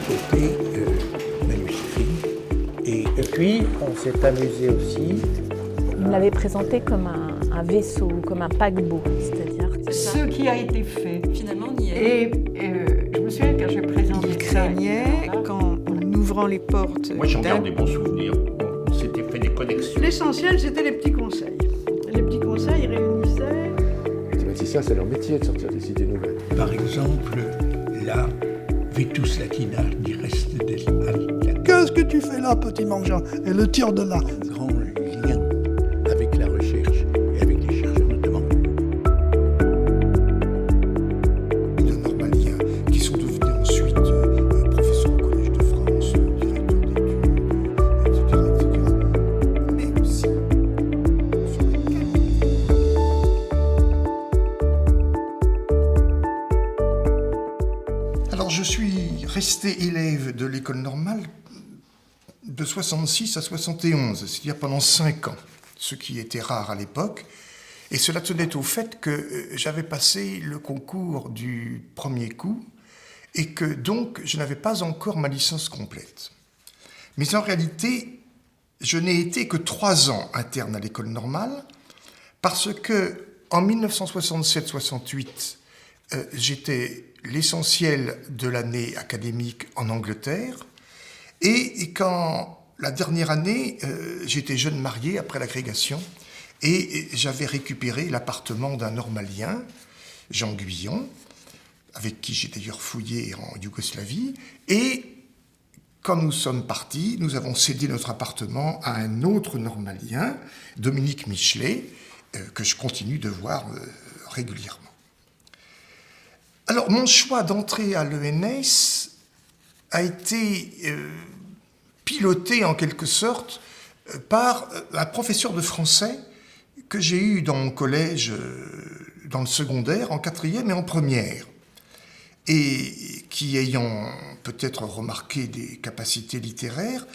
côté manuscrit. Et puis, on s'est amusé aussi. Il l'avait présenté comme un vaisseau, comme un paquebot, c'est-à-dire... Ce qui a été fait. Finalement, on y est. Et je me souviens quand j'ai présenté il craignait qu'en ouvrant les portes... Moi, j'en garde des bons souvenirs. On s'était fait des connexions. L'essentiel, c'était les petits conseils. Les petits conseils réunissaient... Les thématiciens, c'est leur métier de sortir des idées nouvelles. Par exemple, la Vetus Latina du reste des Alpes. Qu'est-ce que tu fais là, petit mangeant? Et le tir de là. Un grand lien avec la recherche et avec les chercheurs notamment. De normaliens qui sont devenus ensuite professeurs au Collège de France, directeurs d'études, etc. Mais aussi sur lesquels... Alors je suis resté élève de l'école normale de 66 à 71, c'est-à-dire pendant 5 ans, ce qui était rare à l'époque. Et cela tenait au fait que j'avais passé le concours du premier coup et que donc je n'avais pas encore ma licence complète. Mais en réalité, je n'ai été que 3 ans interne à l'école normale parce que en 1967-68, j'étais l'essentiel de l'année académique en Angleterre. Et quand la dernière année, j'étais jeune marié après l'agrégation et j'avais récupéré l'appartement d'un normalien, Jean Guyon, avec qui j'ai d'ailleurs fouillé en Yougoslavie. Et quand nous sommes partis, nous avons cédé notre appartement à un autre normalien, Dominique Michelet, que je continue de voir régulièrement. Alors, mon choix d'entrer à l'ENS a été piloté en quelque sorte par un professeur de français que j'ai eu dans mon collège, dans le secondaire, en 4e et en 1re, et qui, ayant peut-être remarqué des capacités littéraires,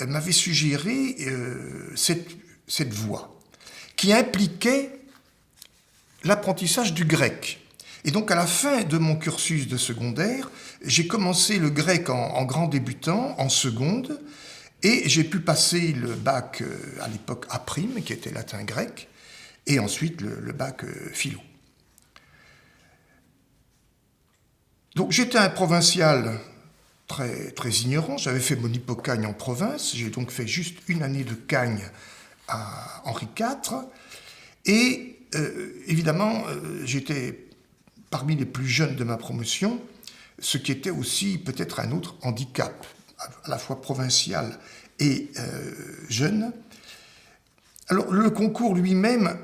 m'avait suggéré cette voie, qui impliquait l'apprentissage du grec. Et donc, à la fin de mon cursus de secondaire, j'ai commencé le grec en grand débutant, en seconde, et j'ai pu passer le bac, à l'époque A', qui était latin-grec, et ensuite le bac philo. Donc, j'étais un provincial très, très ignorant. J'avais fait mon hypocagne en province. J'ai donc fait juste une année de cagne à Henri IV. Et évidemment, j'étais parmi les plus jeunes de ma promotion, ce qui était aussi peut-être un autre handicap, à la fois provincial et jeune. Alors, le concours lui-même,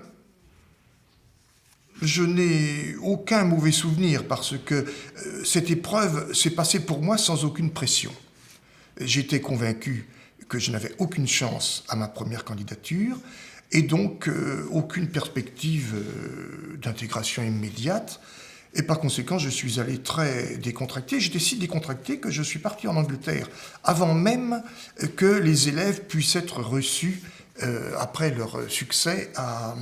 je n'ai aucun mauvais souvenir parce que cette épreuve s'est passée pour moi sans aucune pression. J'étais convaincu que je n'avais aucune chance à ma première candidature et donc aucune perspective d'intégration immédiate. Et par conséquent, je suis allé très décontracté. J'étais si décontracté que je suis parti en Angleterre avant même que les élèves puissent être reçus après leur succès à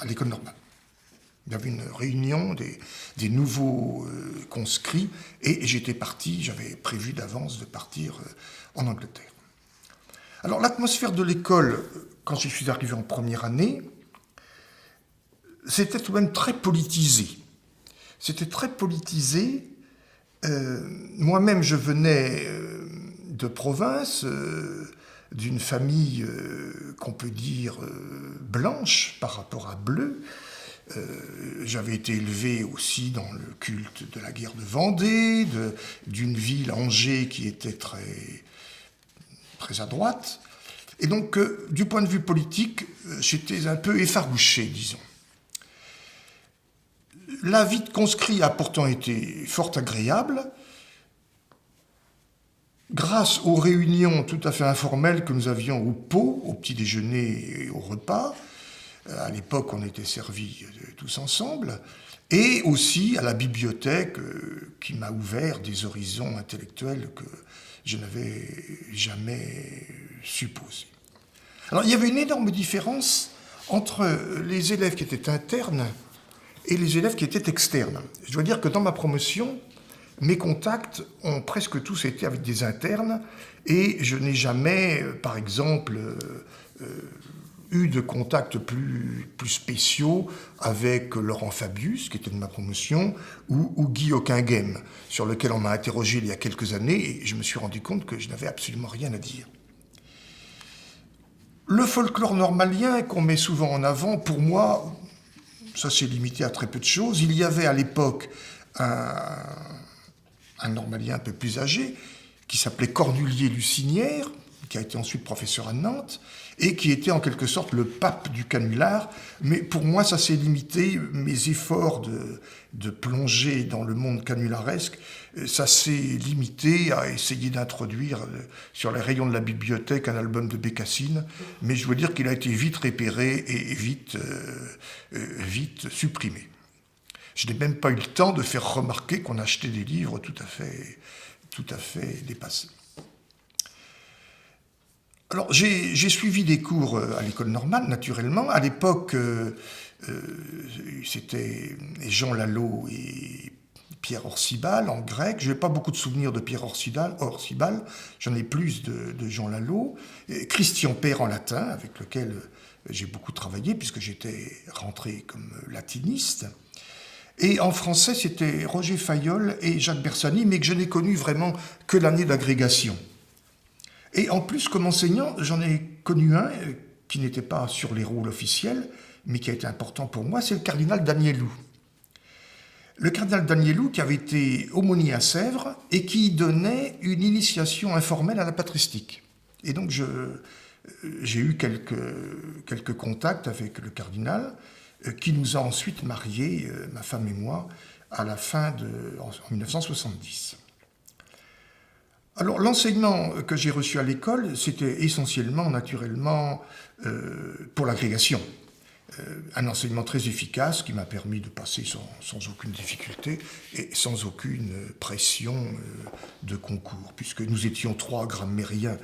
l'école normale. Il y avait une réunion des nouveaux conscrits et j'étais parti, j'avais prévu d'avance de partir en Angleterre. Alors l'atmosphère de l'école, quand je suis arrivé en première année, c'était tout de même très politisé. C'était très politisé. Moi-même, je venais de province, d'une famille qu'on peut dire blanche par rapport à bleu. J'avais été élevé aussi dans le culte de la guerre de Vendée, d'une ville, Angers, qui était très, très à droite. Et donc, du point de vue politique, j'étais un peu effarouché, disons. La vie de conscrit a pourtant été fort agréable, grâce aux réunions tout à fait informelles que nous avions au pot, au petit déjeuner et au repas. À l'époque, on était servis tous ensemble, et aussi à la bibliothèque qui m'a ouvert des horizons intellectuels que je n'avais jamais supposés. Alors, il y avait une énorme différence entre les élèves qui étaient internes et les élèves qui étaient externes. Je dois dire que dans ma promotion, mes contacts ont presque tous été avec des internes et je n'ai jamais, par exemple, eu de contacts plus spéciaux avec Laurent Fabius, qui était de ma promotion, ou Guy Hocquinghem, sur lequel on m'a interrogé il y a quelques années, et je me suis rendu compte que je n'avais absolument rien à dire. Le folklore normalien qu'on met souvent en avant, pour moi, ça s'est limité à très peu de choses. Il y avait à l'époque un normalien un peu plus âgé, qui s'appelait Cornulier Lucinière, qui a été ensuite professeur à Nantes, et qui était en quelque sorte le pape du canular. Mais pour moi, ça s'est limité, mes efforts de plonger dans le monde canularesque, ça s'est limité à essayer d'introduire sur les rayons de la bibliothèque un album de Bécassine, mais je dois dire qu'il a été vite repéré et vite supprimé. Je n'ai même pas eu le temps de faire remarquer qu'on achetait des livres tout à fait dépassés. Alors, j'ai suivi des cours à l'école normale, naturellement. À l'époque, c'était Jean Lalo et Pierre Orsibal en grec. Je n'ai pas beaucoup de souvenirs de Pierre Orsibal, j'en ai plus de Jean Lalo. Et Christian Père en latin, avec lequel j'ai beaucoup travaillé, puisque j'étais rentré comme latiniste. Et en français, c'était Roger Fayolle et Jacques Bersani, mais que je n'ai connu vraiment que l'année d'agrégation. Et en plus, comme enseignant, j'en ai connu un qui n'était pas sur les rôles officiels, mais qui a été important pour moi, c'est le cardinal Danielou. Le cardinal Danielou qui avait été aumônier à Sèvres et qui donnait une initiation informelle à la patristique. Et donc j'ai eu quelques contacts avec le cardinal qui nous a ensuite mariés, ma femme et moi, en 1970. Alors, l'enseignement que j'ai reçu à l'école, c'était essentiellement, naturellement, pour l'agrégation. Un enseignement très efficace qui m'a permis de passer sans aucune difficulté et sans aucune pression de concours, puisque nous étions 3 grammairiens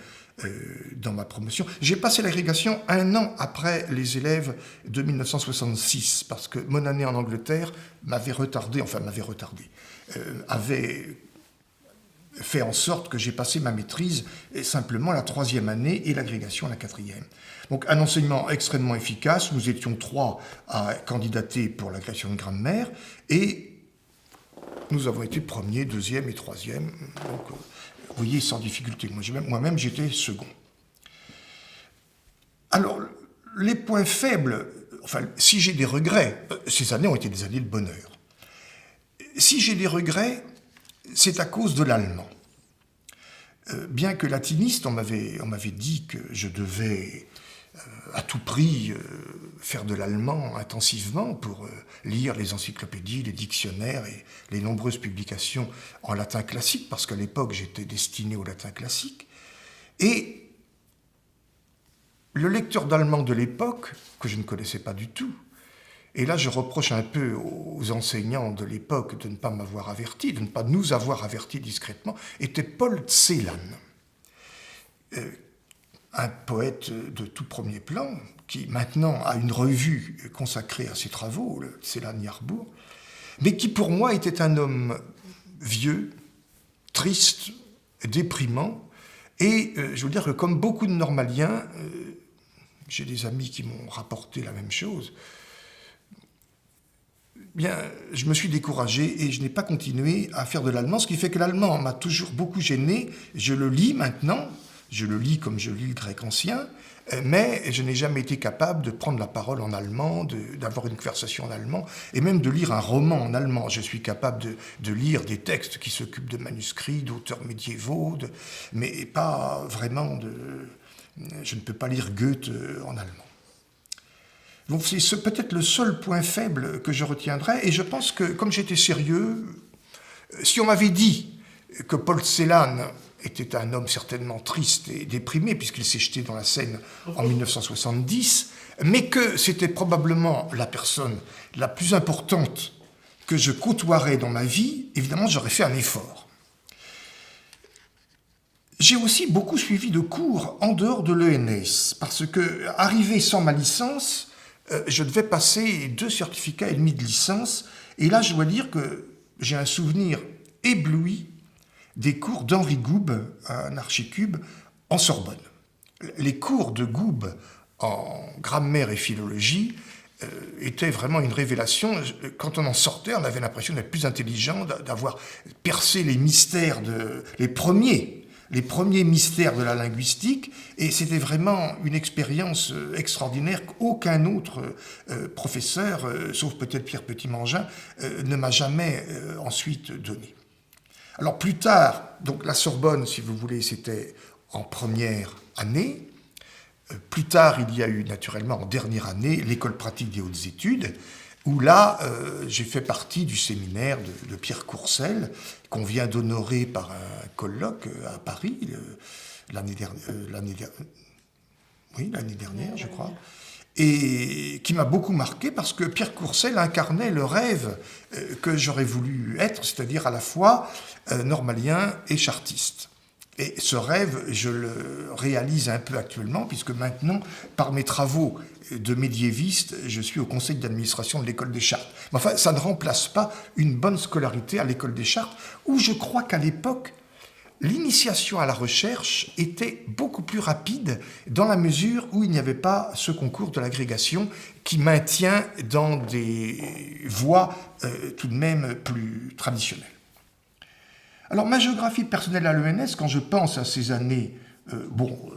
dans ma promotion. J'ai passé l'agrégation 1 an après les élèves de 1966, parce que mon année en Angleterre avait fait en sorte que j'ai passé ma maîtrise simplement la 3e année et l'agrégation la 4e. Donc un enseignement extrêmement efficace, nous étions 3 à candidater pour l'agrégation de grammaire et nous avons été 1er, 2e et 3e, donc vous voyez sans difficulté. Moi-même j'étais second. Alors les points faibles, enfin si j'ai des regrets, ces années ont été des années de bonheur. Si j'ai des regrets, c'est à cause de l'allemand. Bien que latiniste, on m'avait dit que je devais à tout prix faire de l'allemand intensivement pour lire les encyclopédies, les dictionnaires et les nombreuses publications en latin classique, parce qu'à l'époque j'étais destiné au latin classique. Et le lecteur d'allemand de l'époque, que je ne connaissais pas du tout, et là, je reproche un peu aux enseignants de l'époque de ne pas m'avoir averti, de ne pas nous avoir avertis discrètement, était Paul Celan, un poète de tout premier plan, qui maintenant a une revue consacrée à ses travaux, le Celan Yarbour, mais qui pour moi était un homme vieux, triste, déprimant, et je veux dire que comme beaucoup de normaliens, j'ai des amis qui m'ont rapporté la même chose, bien, je me suis découragé et je n'ai pas continué à faire de l'allemand, ce qui fait que l'allemand m'a toujours beaucoup gêné. Je le lis maintenant, je le lis comme je lis le grec ancien, mais je n'ai jamais été capable de prendre la parole en allemand, d'avoir une conversation en allemand, et même de lire un roman en allemand. Je suis capable de lire des textes qui s'occupent de manuscrits, d'auteurs médiévaux, mais pas vraiment je ne peux pas lire Goethe en allemand. Donc c'est peut-être le seul point faible que je retiendrai, et je pense que, comme j'étais sérieux, si on m'avait dit que Paul Celan était un homme certainement triste et déprimé, puisqu'il s'est jeté dans la Seine en 1970, mais que c'était probablement la personne la plus importante que je côtoierais dans ma vie, évidemment j'aurais fait un effort. J'ai aussi beaucoup suivi de cours en dehors de l'ENS, parce que, arrivé sans ma licence, je devais passer 2 certificats et demi de licence, et là je dois dire que j'ai un souvenir ébloui des cours d'Henri Goube, un archicube, en Sorbonne. Les cours de Goube en grammaire et philologie étaient vraiment une révélation. Quand on en sortait, on avait l'impression d'être plus intelligent, d'avoir percé les mystères, les premiers mystères de la linguistique, et c'était vraiment une expérience extraordinaire qu'aucun autre professeur, sauf peut-être Pierre Petit-Mangin, ne m'a jamais ensuite donné. Alors plus tard, donc la Sorbonne, si vous voulez, c'était en première année. Plus tard, il y a eu naturellement en dernière année l'école pratique des hautes études, où là, j'ai fait partie du séminaire de Pierre Courcelles, qu'on vient d'honorer par un colloque à Paris l'année dernière, je crois, et qui m'a beaucoup marqué parce que Pierre Courcelles incarnait le rêve que j'aurais voulu être, c'est-à-dire à la fois normalien et chartiste. Et ce rêve, je le réalise un peu actuellement, puisque maintenant, par mes travaux de médiéviste, je suis au conseil d'administration de l'école des Chartes. Mais enfin, ça ne remplace pas une bonne scolarité à l'école des Chartes, où je crois qu'à l'époque, l'initiation à la recherche était beaucoup plus rapide, dans la mesure où il n'y avait pas ce concours de l'agrégation qui maintient dans des voies tout de même plus traditionnelles. Alors, ma géographie personnelle à l'ENS, quand je pense à ces années,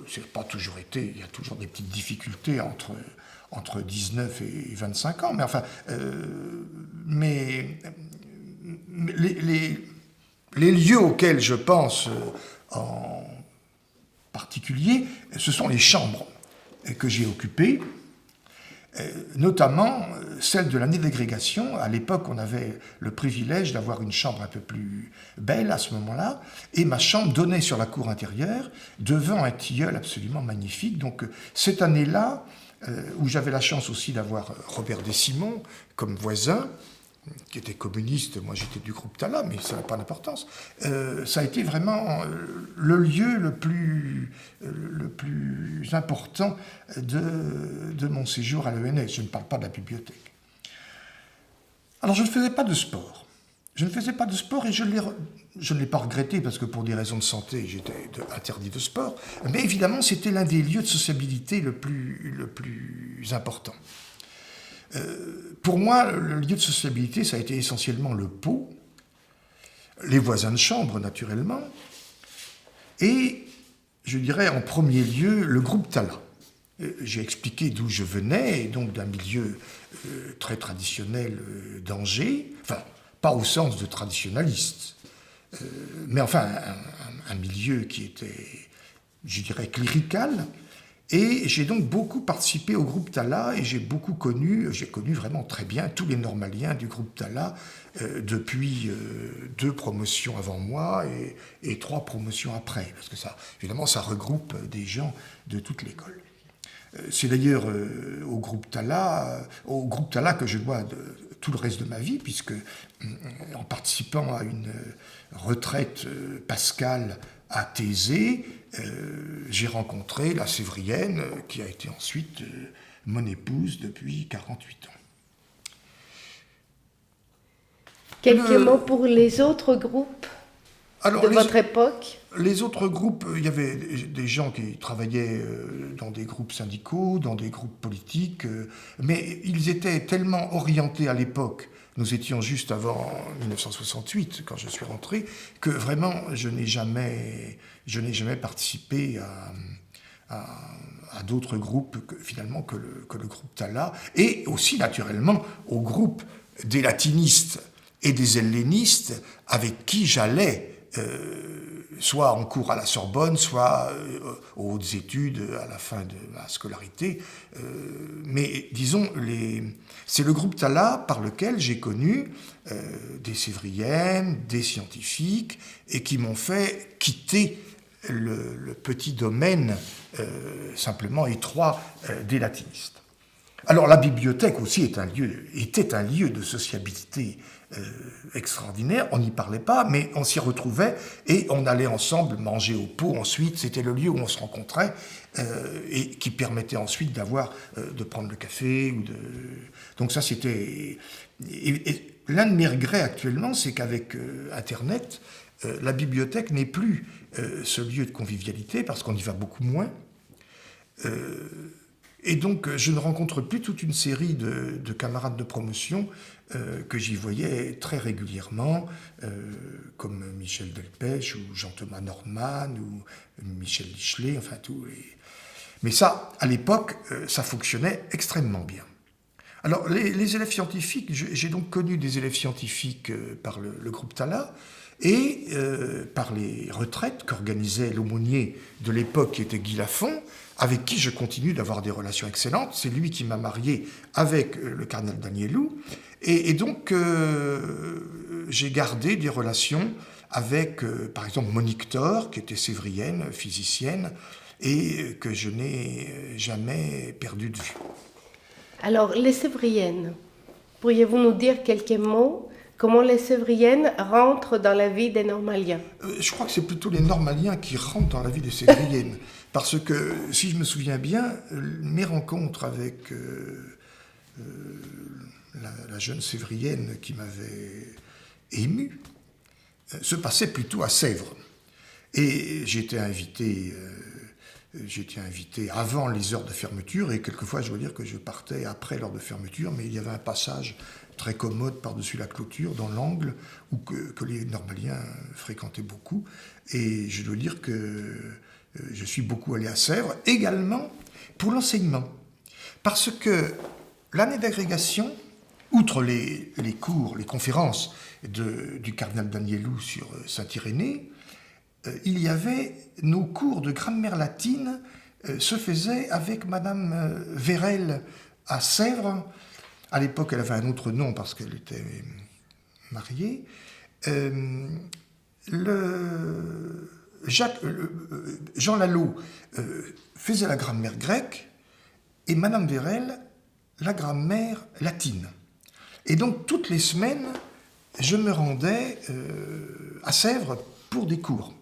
c'est pas toujours été, il y a toujours des petites difficultés entre 19 et 25 ans, mais enfin, les lieux auxquels je pense en particulier, ce sont les chambres que j'ai occupées, notamment celle de l'année d'agrégation. À l'époque, on avait le privilège d'avoir une chambre un peu plus belle à ce moment-là, et ma chambre donnait sur la cour intérieure, devant un tilleul absolument magnifique. Donc cette année-là, où j'avais la chance aussi d'avoir Robert Dessimon comme voisin, qui était communiste, moi j'étais du groupe Tala, mais ça n'a pas d'importance, ça a été vraiment le lieu le plus important de mon séjour à l'ENS. Je ne parle pas de la bibliothèque. Alors je ne faisais pas de sport. Je ne faisais pas de sport et je ne l'ai pas regretté parce que pour des raisons de santé, j'étais interdit de sport. Mais évidemment, c'était l'un des lieux de sociabilité le plus important. Pour moi, le lieu de sociabilité, ça a été essentiellement le pot, les voisins de chambre, naturellement, et, je dirais, en premier lieu, le groupe Tala. J'ai expliqué d'où je venais, et donc d'un milieu très traditionnel d'Angers, enfin, pas au sens de traditionnaliste, mais enfin, un milieu qui était, je dirais, clérical. Et j'ai donc beaucoup participé au groupe Tala et j'ai connu vraiment très bien tous les normaliens du groupe Tala depuis 2 promotions avant moi et 3 promotions après, parce que ça, évidemment, ça regroupe des gens de toute l'école. C'est d'ailleurs au groupe Tala que je dois tout le reste de ma vie, puisque en participant à une retraite pascale à Thésée, j'ai rencontré la Sévrienne, qui a été ensuite mon épouse depuis 48 ans. Quelques mots pour les autres groupes de votre époque? Les autres groupes, il y avait des gens qui travaillaient dans des groupes syndicaux, dans des groupes politiques, mais ils étaient tellement orientés à l'époque. Nous étions juste avant 1968, quand je suis rentré, que vraiment, je n'ai jamais participé à d'autres groupes finalement que le groupe Tala, et aussi naturellement au groupe des latinistes et des hellénistes avec qui j'allais soit en cours à la Sorbonne, soit aux hautes études à la fin de ma scolarité. Mais disons, c'est le groupe Tala par lequel j'ai connu des sévriennes, des scientifiques, et qui m'ont fait quitter le petit domaine simplement étroit des latinistes. Alors la bibliothèque aussi était un lieu de sociabilité extraordinaire. On n'y parlait pas, mais on s'y retrouvait et on allait ensemble manger au pot ensuite. C'était le lieu où on se rencontrait et qui permettait ensuite de prendre le café. Donc ça, c'était... Et l'un de mes regrets actuellement, c'est qu'avec Internet, la bibliothèque n'est plus ce lieu de convivialité, parce qu'on y va beaucoup moins. Et donc, je ne rencontre plus toute une série de camarades de promotion que j'y voyais très régulièrement, comme Michel Delpech, ou Jean-Thomas Norman, ou Michel Lichelet, enfin tous les... Mais ça, à l'époque, ça fonctionnait extrêmement bien. Alors, les élèves scientifiques, j'ai donc connu des élèves scientifiques par le groupe Tala, et par les retraites qu'organisait l'aumônier de l'époque, qui était Guy Lafont, avec qui je continue d'avoir des relations excellentes. C'est lui qui m'a marié avec le cardinal Danielou. Et donc, j'ai gardé des relations avec, par exemple, Monique Thor, qui était sévrienne, physicienne, et que je n'ai jamais perdu de vue. Alors, les sévriennes, pourriez-vous nous dire quelques mots? Comment les sévriennes rentrent dans la vie des normaliens? Je crois que c'est plutôt les normaliens qui rentrent dans la vie des sévriennes. Parce que, si je me souviens bien, mes rencontres avec la jeune sévrienne qui m'avait ému se passaient plutôt à Sèvres. Et j'étais invité avant les heures de fermeture, et quelquefois, je dois dire que je partais après l'heure de fermeture, mais il y avait un passage très commode par-dessus la clôture, dans l'angle, où que les normaliens fréquentaient beaucoup. Et je dois dire que je suis beaucoup allé à Sèvres, également pour l'enseignement. Parce que l'année d'agrégation, outre les cours, les conférences du cardinal Danielou sur Saint-Irénée, il y avait nos cours de grammaire latine se faisaient avec Madame Vérel à Sèvres. À l'époque, elle avait un autre nom parce qu'elle était mariée. Jean Lallot faisait la grammaire grecque et Madame Vérel la grammaire latine. Et donc, toutes les semaines, je me rendais à Sèvres pour des cours.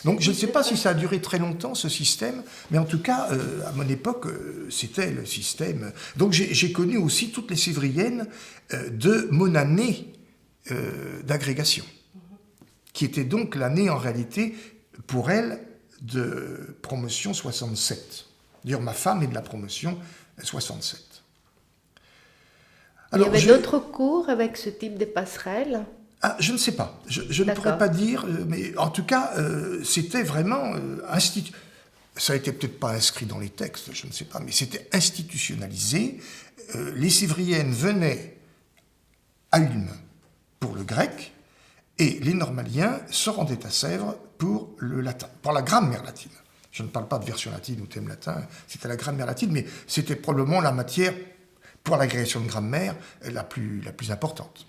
Donc, je ne sais pas si ça a duré très longtemps, ce système, mais en tout cas, à mon époque, c'était le système. Donc, j'ai connu aussi toutes les sévriennes de mon année d'agrégation, qui était donc l'année, en réalité, pour elle, de promotion 67. D'ailleurs, ma femme est de la promotion 67. Alors, il y avait d'autres cours avec ce type de passerelle? Ah, je ne sais pas. Je ne pourrais pas dire, mais en tout cas, c'était vraiment ça a été peut-être pas inscrit dans les textes, je ne sais pas, mais c'était institutionnalisé. Les sévriennes venaient à Ulm pour le grec, et les normaliens se rendaient à Sèvres pour le latin, pour la grammaire latine. Je ne parle pas de version latine ou thème latin, c'était la grammaire latine, mais c'était probablement la matière, pour l'agrégation de grammaire, la plus importante.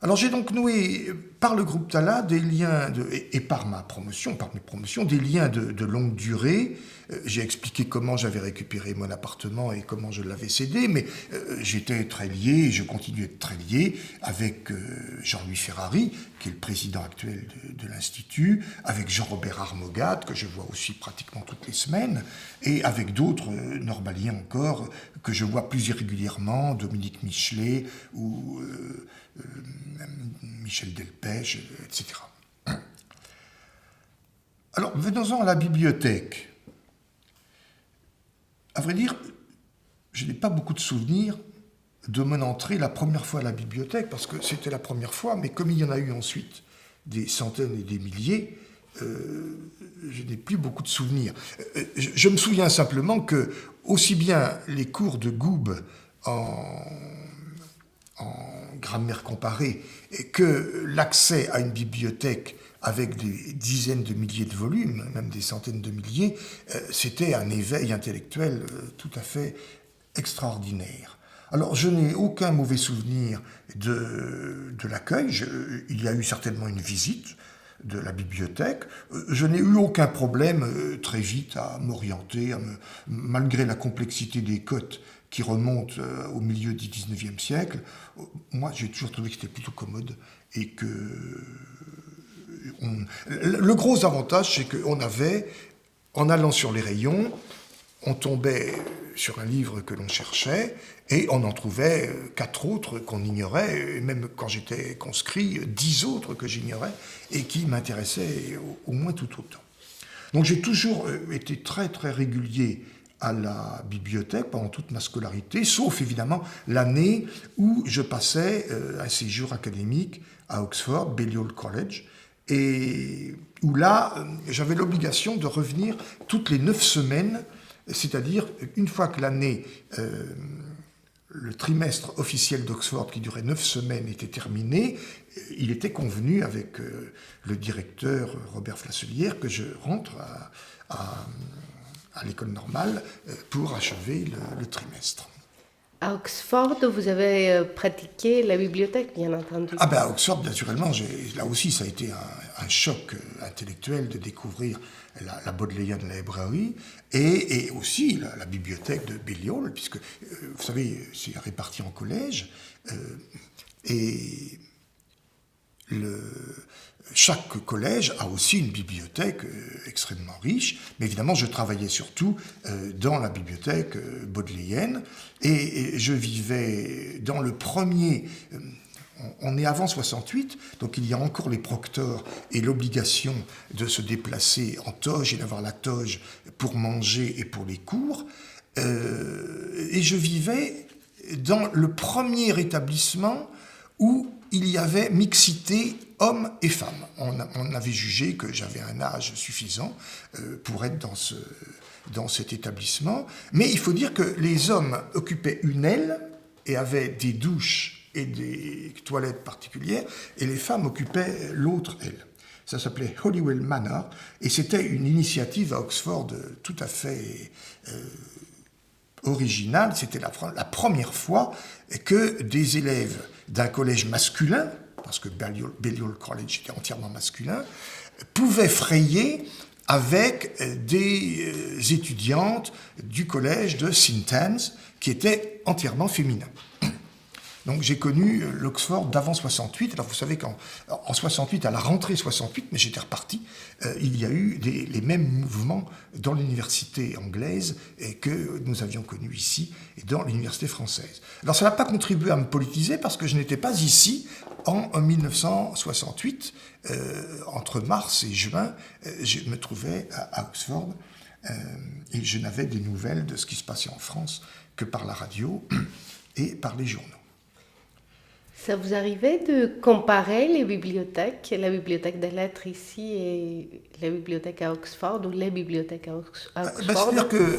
Alors j'ai donc noué, par le groupe Tala, des liens, et par mes promotions, des liens de longue durée. J'ai expliqué comment j'avais récupéré mon appartement et comment je l'avais cédé, mais j'étais très lié, et je continue à être très lié, avec Jean-Louis Ferrari, qui est le président actuel de l'Institut, avec Jean-Robert Armogat, que je vois aussi pratiquement toutes les semaines, et avec d'autres normaliens encore, que je vois plus irrégulièrement, Dominique Michelet, ou Michel Delpech, etc. Alors, venons-en à la bibliothèque. À vrai dire, je n'ai pas beaucoup de souvenirs de mon entrée la première fois à la bibliothèque, parce que c'était la première fois, mais comme il y en a eu ensuite des centaines et des milliers, je n'ai plus beaucoup de souvenirs. Je me souviens simplement que, aussi bien les cours de Goub en grammaire comparée que l'accès à une bibliothèque avec des dizaines de milliers de volumes, même des centaines de milliers, c'était un éveil intellectuel tout à fait extraordinaire. Alors, je n'ai aucun mauvais souvenir de l'accueil. Il y a eu certainement une visite de la bibliothèque. Je n'ai eu aucun problème très vite à m'orienter, malgré la complexité des cotes qui remontent au milieu du XIXe siècle. Moi, j'ai toujours trouvé que c'était plutôt commode et que... Le gros avantage, c'est qu'on avait, en allant sur les rayons, on tombait sur un livre que l'on cherchait, et on en trouvait 4 autres qu'on ignorait, et même quand j'étais conscrit, 10 autres que j'ignorais, et qui m'intéressaient au moins tout autant. Donc j'ai toujours été très très régulier à la bibliothèque pendant toute ma scolarité, sauf évidemment l'année où je passais un séjour académique à Oxford, Balliol College, et où là, j'avais l'obligation de revenir toutes les 9 semaines, c'est-à-dire une fois que l'année, le trimestre officiel d'Oxford, qui durait 9 semaines, était terminé, il était convenu avec le directeur Robert Flasselière que je rentre à l'école normale pour achever le trimestre. À Oxford, vous avez pratiqué la bibliothèque, bien entendu. Ah ben à Oxford, naturellement, là aussi, ça a été un choc intellectuel de découvrir la Bodleian Library et aussi la bibliothèque de Balliol, puisque, vous savez, c'est réparti en collèges, et chaque collège a aussi une bibliothèque extrêmement riche, mais évidemment je travaillais surtout dans la bibliothèque bodléienne et je vivais dans le premier, on est avant 68, donc il y a encore les proctors et l'obligation de se déplacer en toge et d'avoir la toge pour manger et pour les cours, et je vivais dans le premier établissement où il y avait mixité hommes et femmes. On avait jugé que j'avais un âge suffisant pour être dans cet établissement. Mais il faut dire que les hommes occupaient une aile et avaient des douches et des toilettes particulières, et les femmes occupaient l'autre aile. Ça s'appelait Holywell Manor, et c'était une initiative à Oxford tout à fait originale. C'était la première fois que des élèves d'un collège masculin, parce que Balliol College était entièrement masculin, pouvaient frayer avec des étudiantes du collège de St. Anne's, qui était entièrement féminin. Donc j'ai connu l'Oxford d'avant 68. Alors vous savez qu'en 68, à la rentrée 68, mais j'étais reparti, il y a eu les mêmes mouvements dans l'université anglaise que nous avions connus ici et dans l'université française. Alors ça n'a pas contribué à me politiser parce que je n'étais pas ici en 1968. Entre mars et juin, je me trouvais à Oxford et je n'avais des nouvelles de ce qui se passait en France que par la radio et par les journaux. Ça vous arrivait de comparer les bibliothèques, la bibliothèque des lettres ici et la bibliothèque à Oxford, ou les bibliothèques à Oxford? C'est-à-dire que,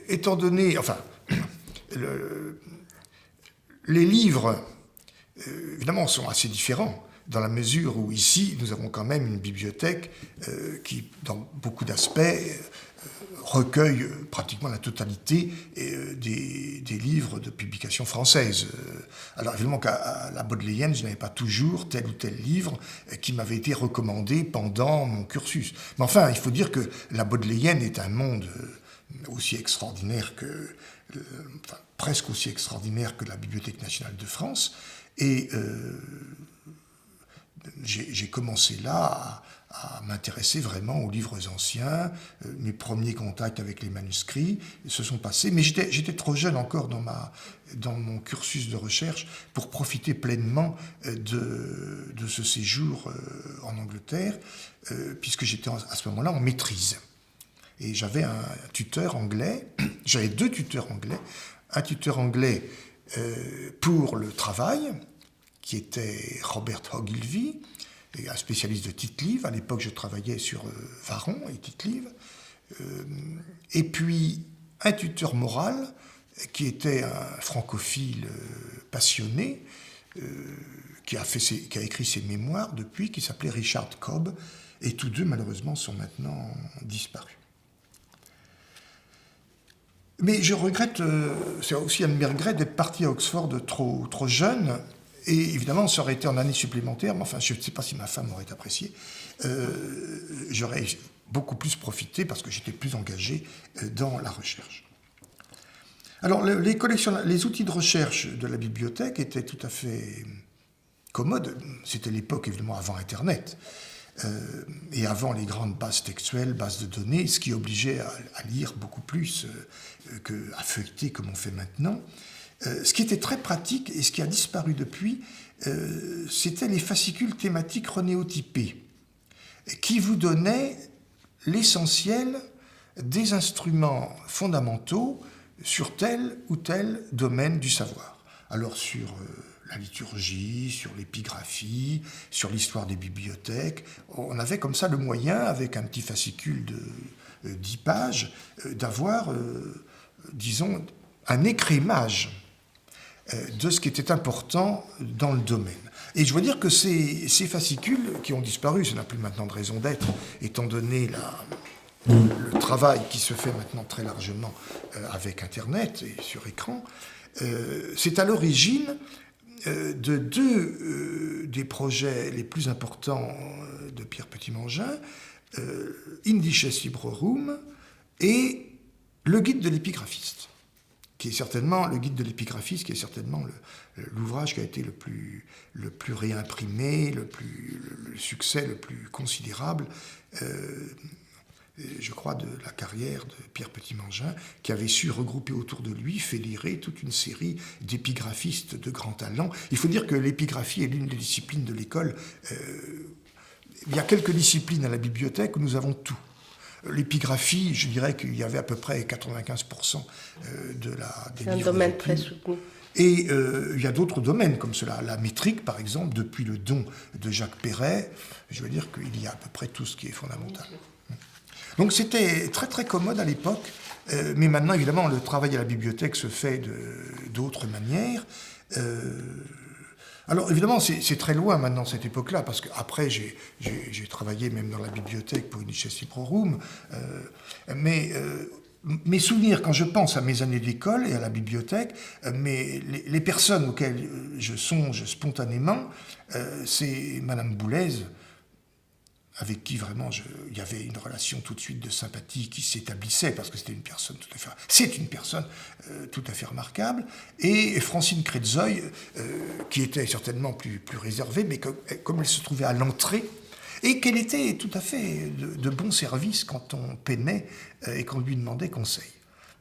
étant donné, enfin, les livres, évidemment, sont assez différents, dans la mesure où ici, nous avons quand même une bibliothèque qui, dans beaucoup d'aspects, recueille pratiquement la totalité des livres de publication française. Alors évidemment qu'à la Bodleienne, je n'avais pas toujours tel ou tel livre qui m'avait été recommandé pendant mon cursus. Mais enfin, il faut dire que la Bodleienne est un monde aussi extraordinaire enfin, presque aussi extraordinaire que la Bibliothèque nationale de France. Et j'ai commencé là à m'intéresser vraiment aux livres anciens. Mes premiers contacts avec les manuscrits se sont passés, mais j'étais trop jeune encore dans mon cursus de recherche pour profiter pleinement de ce séjour en Angleterre, puisque j'étais à ce moment-là en maîtrise. Et j'avais un tuteur anglais, j'avais 2 tuteurs anglais, un tuteur anglais pour le travail, qui était Robert Ogilvie, un spécialiste de Tite-Live. À l'époque, je travaillais sur Varron et Tite-Live. Et puis, un tuteur moral, qui était un francophile passionné, qui a écrit ses mémoires depuis, qui s'appelait Richard Cobb. Et tous deux, malheureusement, sont maintenant disparus. Mais je regrette, c'est aussi un de mes regrets, d'être parti à Oxford trop jeune. Et évidemment, ça aurait été en année supplémentaire, mais enfin, je ne sais pas si ma femme aurait apprécié. J'aurais beaucoup plus profité parce que j'étais plus engagé dans la recherche. Alors, les outils de recherche de la bibliothèque étaient tout à fait commodes. C'était l'époque, évidemment, avant Internet. et avant les grandes bases textuelles, bases de données, ce qui obligeait à lire beaucoup plus qu'à feuilleter comme on fait maintenant. Ce qui était très pratique et ce qui a disparu depuis, c'était les fascicules thématiques renéotypés, qui vous donnaient l'essentiel des instruments fondamentaux sur tel ou tel domaine du savoir. Alors sur la liturgie, sur l'épigraphie, sur l'histoire des bibliothèques, on avait comme ça le moyen, avec un petit fascicule de 10 pages, d'avoir, disons, un écrémage de ce qui était important dans le domaine. Et je veux dire que ces fascicules qui ont disparu, ça n'a plus maintenant de raison d'être, étant donné le travail qui se fait maintenant très largement avec Internet et sur écran, c'est à l'origine de deux des projets les plus importants de Pierre Petit-Mangin, Indices Librorum et le guide de l'épigraphiste, qui est certainement le guide de l'épigraphiste, qui est certainement l'ouvrage qui a été le plus réimprimé, le succès le plus considérable, je crois, de la carrière de Pierre Petit-Mangin, qui avait su regrouper autour de lui, fédérer toute une série d'épigraphistes de grand talent. Il faut dire que l'épigraphie est l'une des disciplines de l'école. Il y a quelques disciplines à la bibliothèque où nous avons tout. L'épigraphie, je dirais qu'il y avait à peu près 95% des livres. C'est un domaine très soutenu. Et il y a d'autres domaines comme cela. La métrique, par exemple, depuis le don de Jacques Perret, je veux dire qu'il y a à peu près tout ce qui est fondamental. Donc c'était très très commode à l'époque, mais maintenant évidemment le travail à la bibliothèque se fait d'autres manières. Alors évidemment c'est très loin maintenant cette époque-là, parce qu'après j'ai travaillé même dans la bibliothèque pour Indices Librorum, mais mes souvenirs quand je pense à mes années d'école et à la bibliothèque, mais les personnes auxquelles je songe spontanément, c'est Madame Boulez, avec qui vraiment il y avait une relation tout de suite de sympathie qui s'établissait, parce que c'est une personne tout à fait remarquable, et Francine Crétzoy, qui était certainement plus réservée, mais comme elle se trouvait à l'entrée, et qu'elle était tout à fait de bon service quand on peinait et qu'on lui demandait conseil.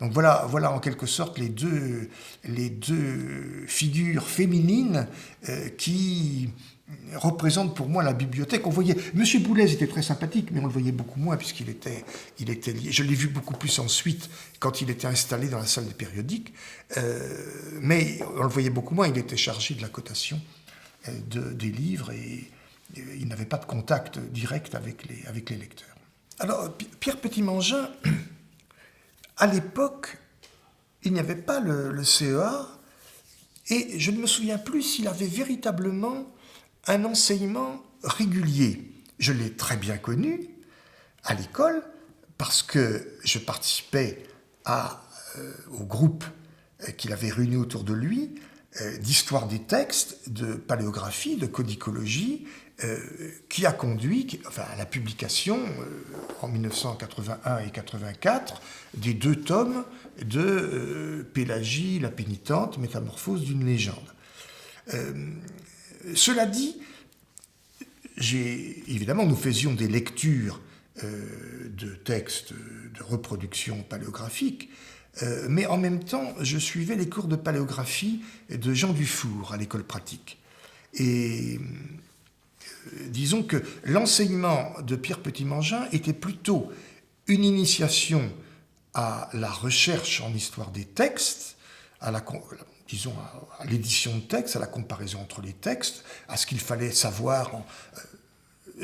Donc voilà en quelque sorte les deux figures féminines qui représente pour moi la bibliothèque. On voyait, Monsieur Boulez était très sympathique, mais on le voyait beaucoup moins puisqu'il était lié. Je l'ai vu beaucoup plus ensuite quand il était installé dans la salle des périodiques, mais on le voyait beaucoup moins. Il était chargé de la cotation des livres et il n'avait pas de contact direct avec les lecteurs. Alors Pierre Petit-Mangin, à l'époque, il n'y avait pas le CEA et je ne me souviens plus s'il avait véritablement un enseignement régulier. Je l'ai très bien connu à l'école parce que je participais au groupe qu'il avait réuni autour de lui d'histoire des textes, de paléographie, de codicologie, qui a conduit à la publication en 1981 et 84 des 2 tomes de Pélagie, la pénitente, métamorphose d'une légende. Cela dit, évidemment, nous faisions des lectures de textes de reproduction paléographique, mais en même temps, je suivais les cours de paléographie de Jean Dufour à l'école pratique. Et disons que l'enseignement de Pierre Petit-Mangin était plutôt une initiation à la recherche en histoire des textes, à l'édition de textes, à la comparaison entre les textes, à ce qu'il fallait savoir.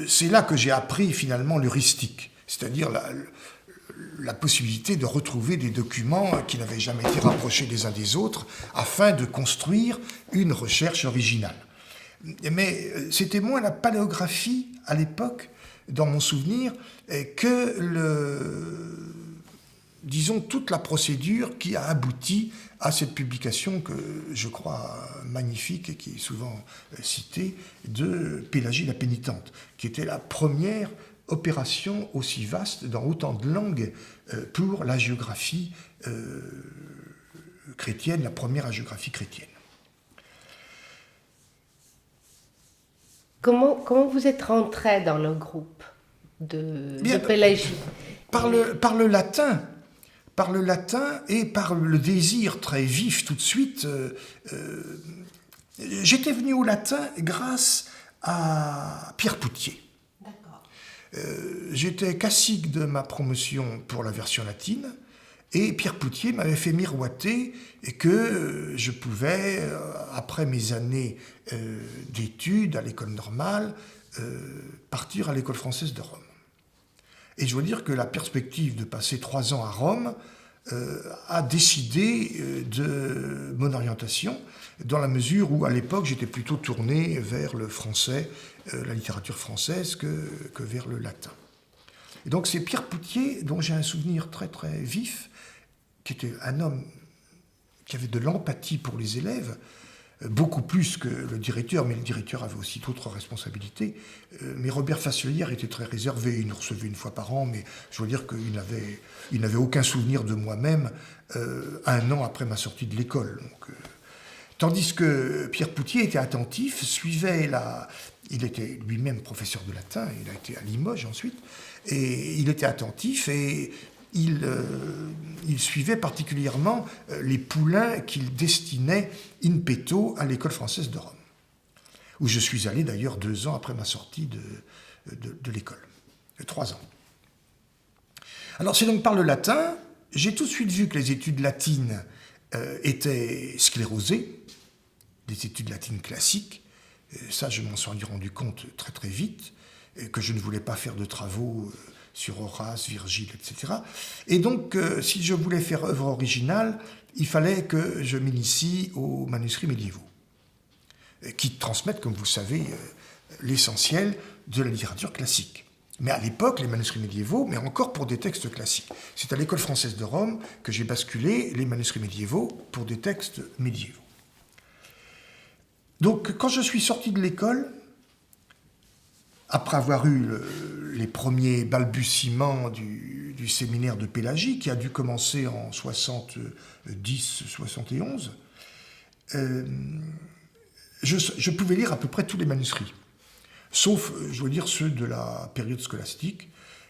C'est là que j'ai appris finalement l'heuristique, c'est-à-dire la possibilité de retrouver des documents qui n'avaient jamais été rapprochés les uns des autres afin de construire une recherche originale. Mais c'était moins la paléographie à l'époque, dans mon souvenir, que disons, toute la procédure qui a abouti à cette publication que je crois magnifique et qui est souvent citée, de Pélagie la pénitente, qui était la première opération aussi vaste dans autant de langues pour la géographie chrétienne, la première hagiographie chrétienne. comment vous êtes rentré dans le groupe de Pélagie? Par le latin. Par le latin et par le désir très vif tout de suite. J'étais venu au latin grâce à Pierre Poutier. J'étais cacique de ma promotion pour la version latine et Pierre Poutier m'avait fait miroiter que je pouvais, après mes années d'études à l'école normale, partir à l'école française de Rome. Et je dois dire que la perspective de passer 3 ans à Rome a décidé de mon orientation, dans la mesure où, à l'époque, j'étais plutôt tourné vers le français, la littérature française, que vers le latin. Et donc c'est Pierre Poutier, dont j'ai un souvenir très très vif, qui était un homme qui avait de l'empathie pour les élèves, beaucoup plus que le directeur, mais le directeur avait aussi d'autres responsabilités. Mais Robert Fasselière était très réservé, il nous recevait une fois par an, mais je veux dire qu'il n'avait aucun souvenir de moi-même 1 an après ma sortie de l'école. Tandis que Pierre Poutier était attentif, il était lui-même professeur de latin, il a été à Limoges ensuite, et il était attentif et il suivait particulièrement les poulains qu'il destinait in petto à l'école française de Rome, où je suis allé d'ailleurs 2 ans après ma sortie de l'école, 3 ans. Alors c'est donc par le latin, j'ai tout de suite vu que les études latines étaient sclérosées, des études latines classiques, ça je m'en suis rendu compte très très vite, que je ne voulais pas faire de travaux sur Horace, Virgile, etc. Et donc, si je voulais faire œuvre originale, il fallait que je m'initie aux manuscrits médiévaux, qui transmettent, comme vous savez, l'essentiel de la littérature classique. Mais à l'époque, les manuscrits médiévaux, mais encore pour des textes classiques. C'est à l'école française de Rome que j'ai basculé les manuscrits médiévaux pour des textes médiévaux. Donc, quand je suis sorti de l'école, après avoir eu les premiers balbutiements du séminaire de Pélagie, qui a dû commencer en 70-71, je pouvais lire à peu près tous les manuscrits, sauf, je veux dire, ceux de la période scolastique,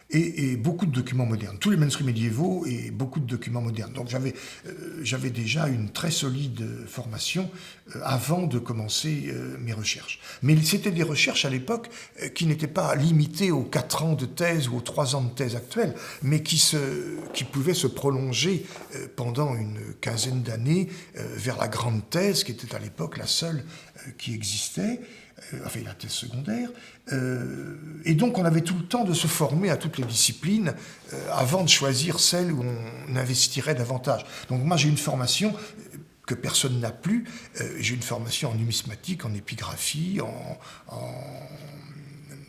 et beaucoup de documents modernes. Tous les manuscrits médiévaux et beaucoup de documents modernes. Donc j'avais déjà une très solide formation avant de commencer mes recherches. Mais c'était des recherches à l'époque qui n'étaient pas limitées aux 4 ans de thèse ou aux 3 ans de thèse actuels, mais qui pouvaient se prolonger pendant une quinzaine d'années vers la grande thèse, qui était à l'époque la seule qui existait, enfin la thèse secondaire, et donc on avait tout le temps de se former à toutes les disciplines avant de choisir celle où on investirait davantage. Donc moi j'ai une formation que personne n'a plus, j'ai une formation en numismatique, en épigraphie, en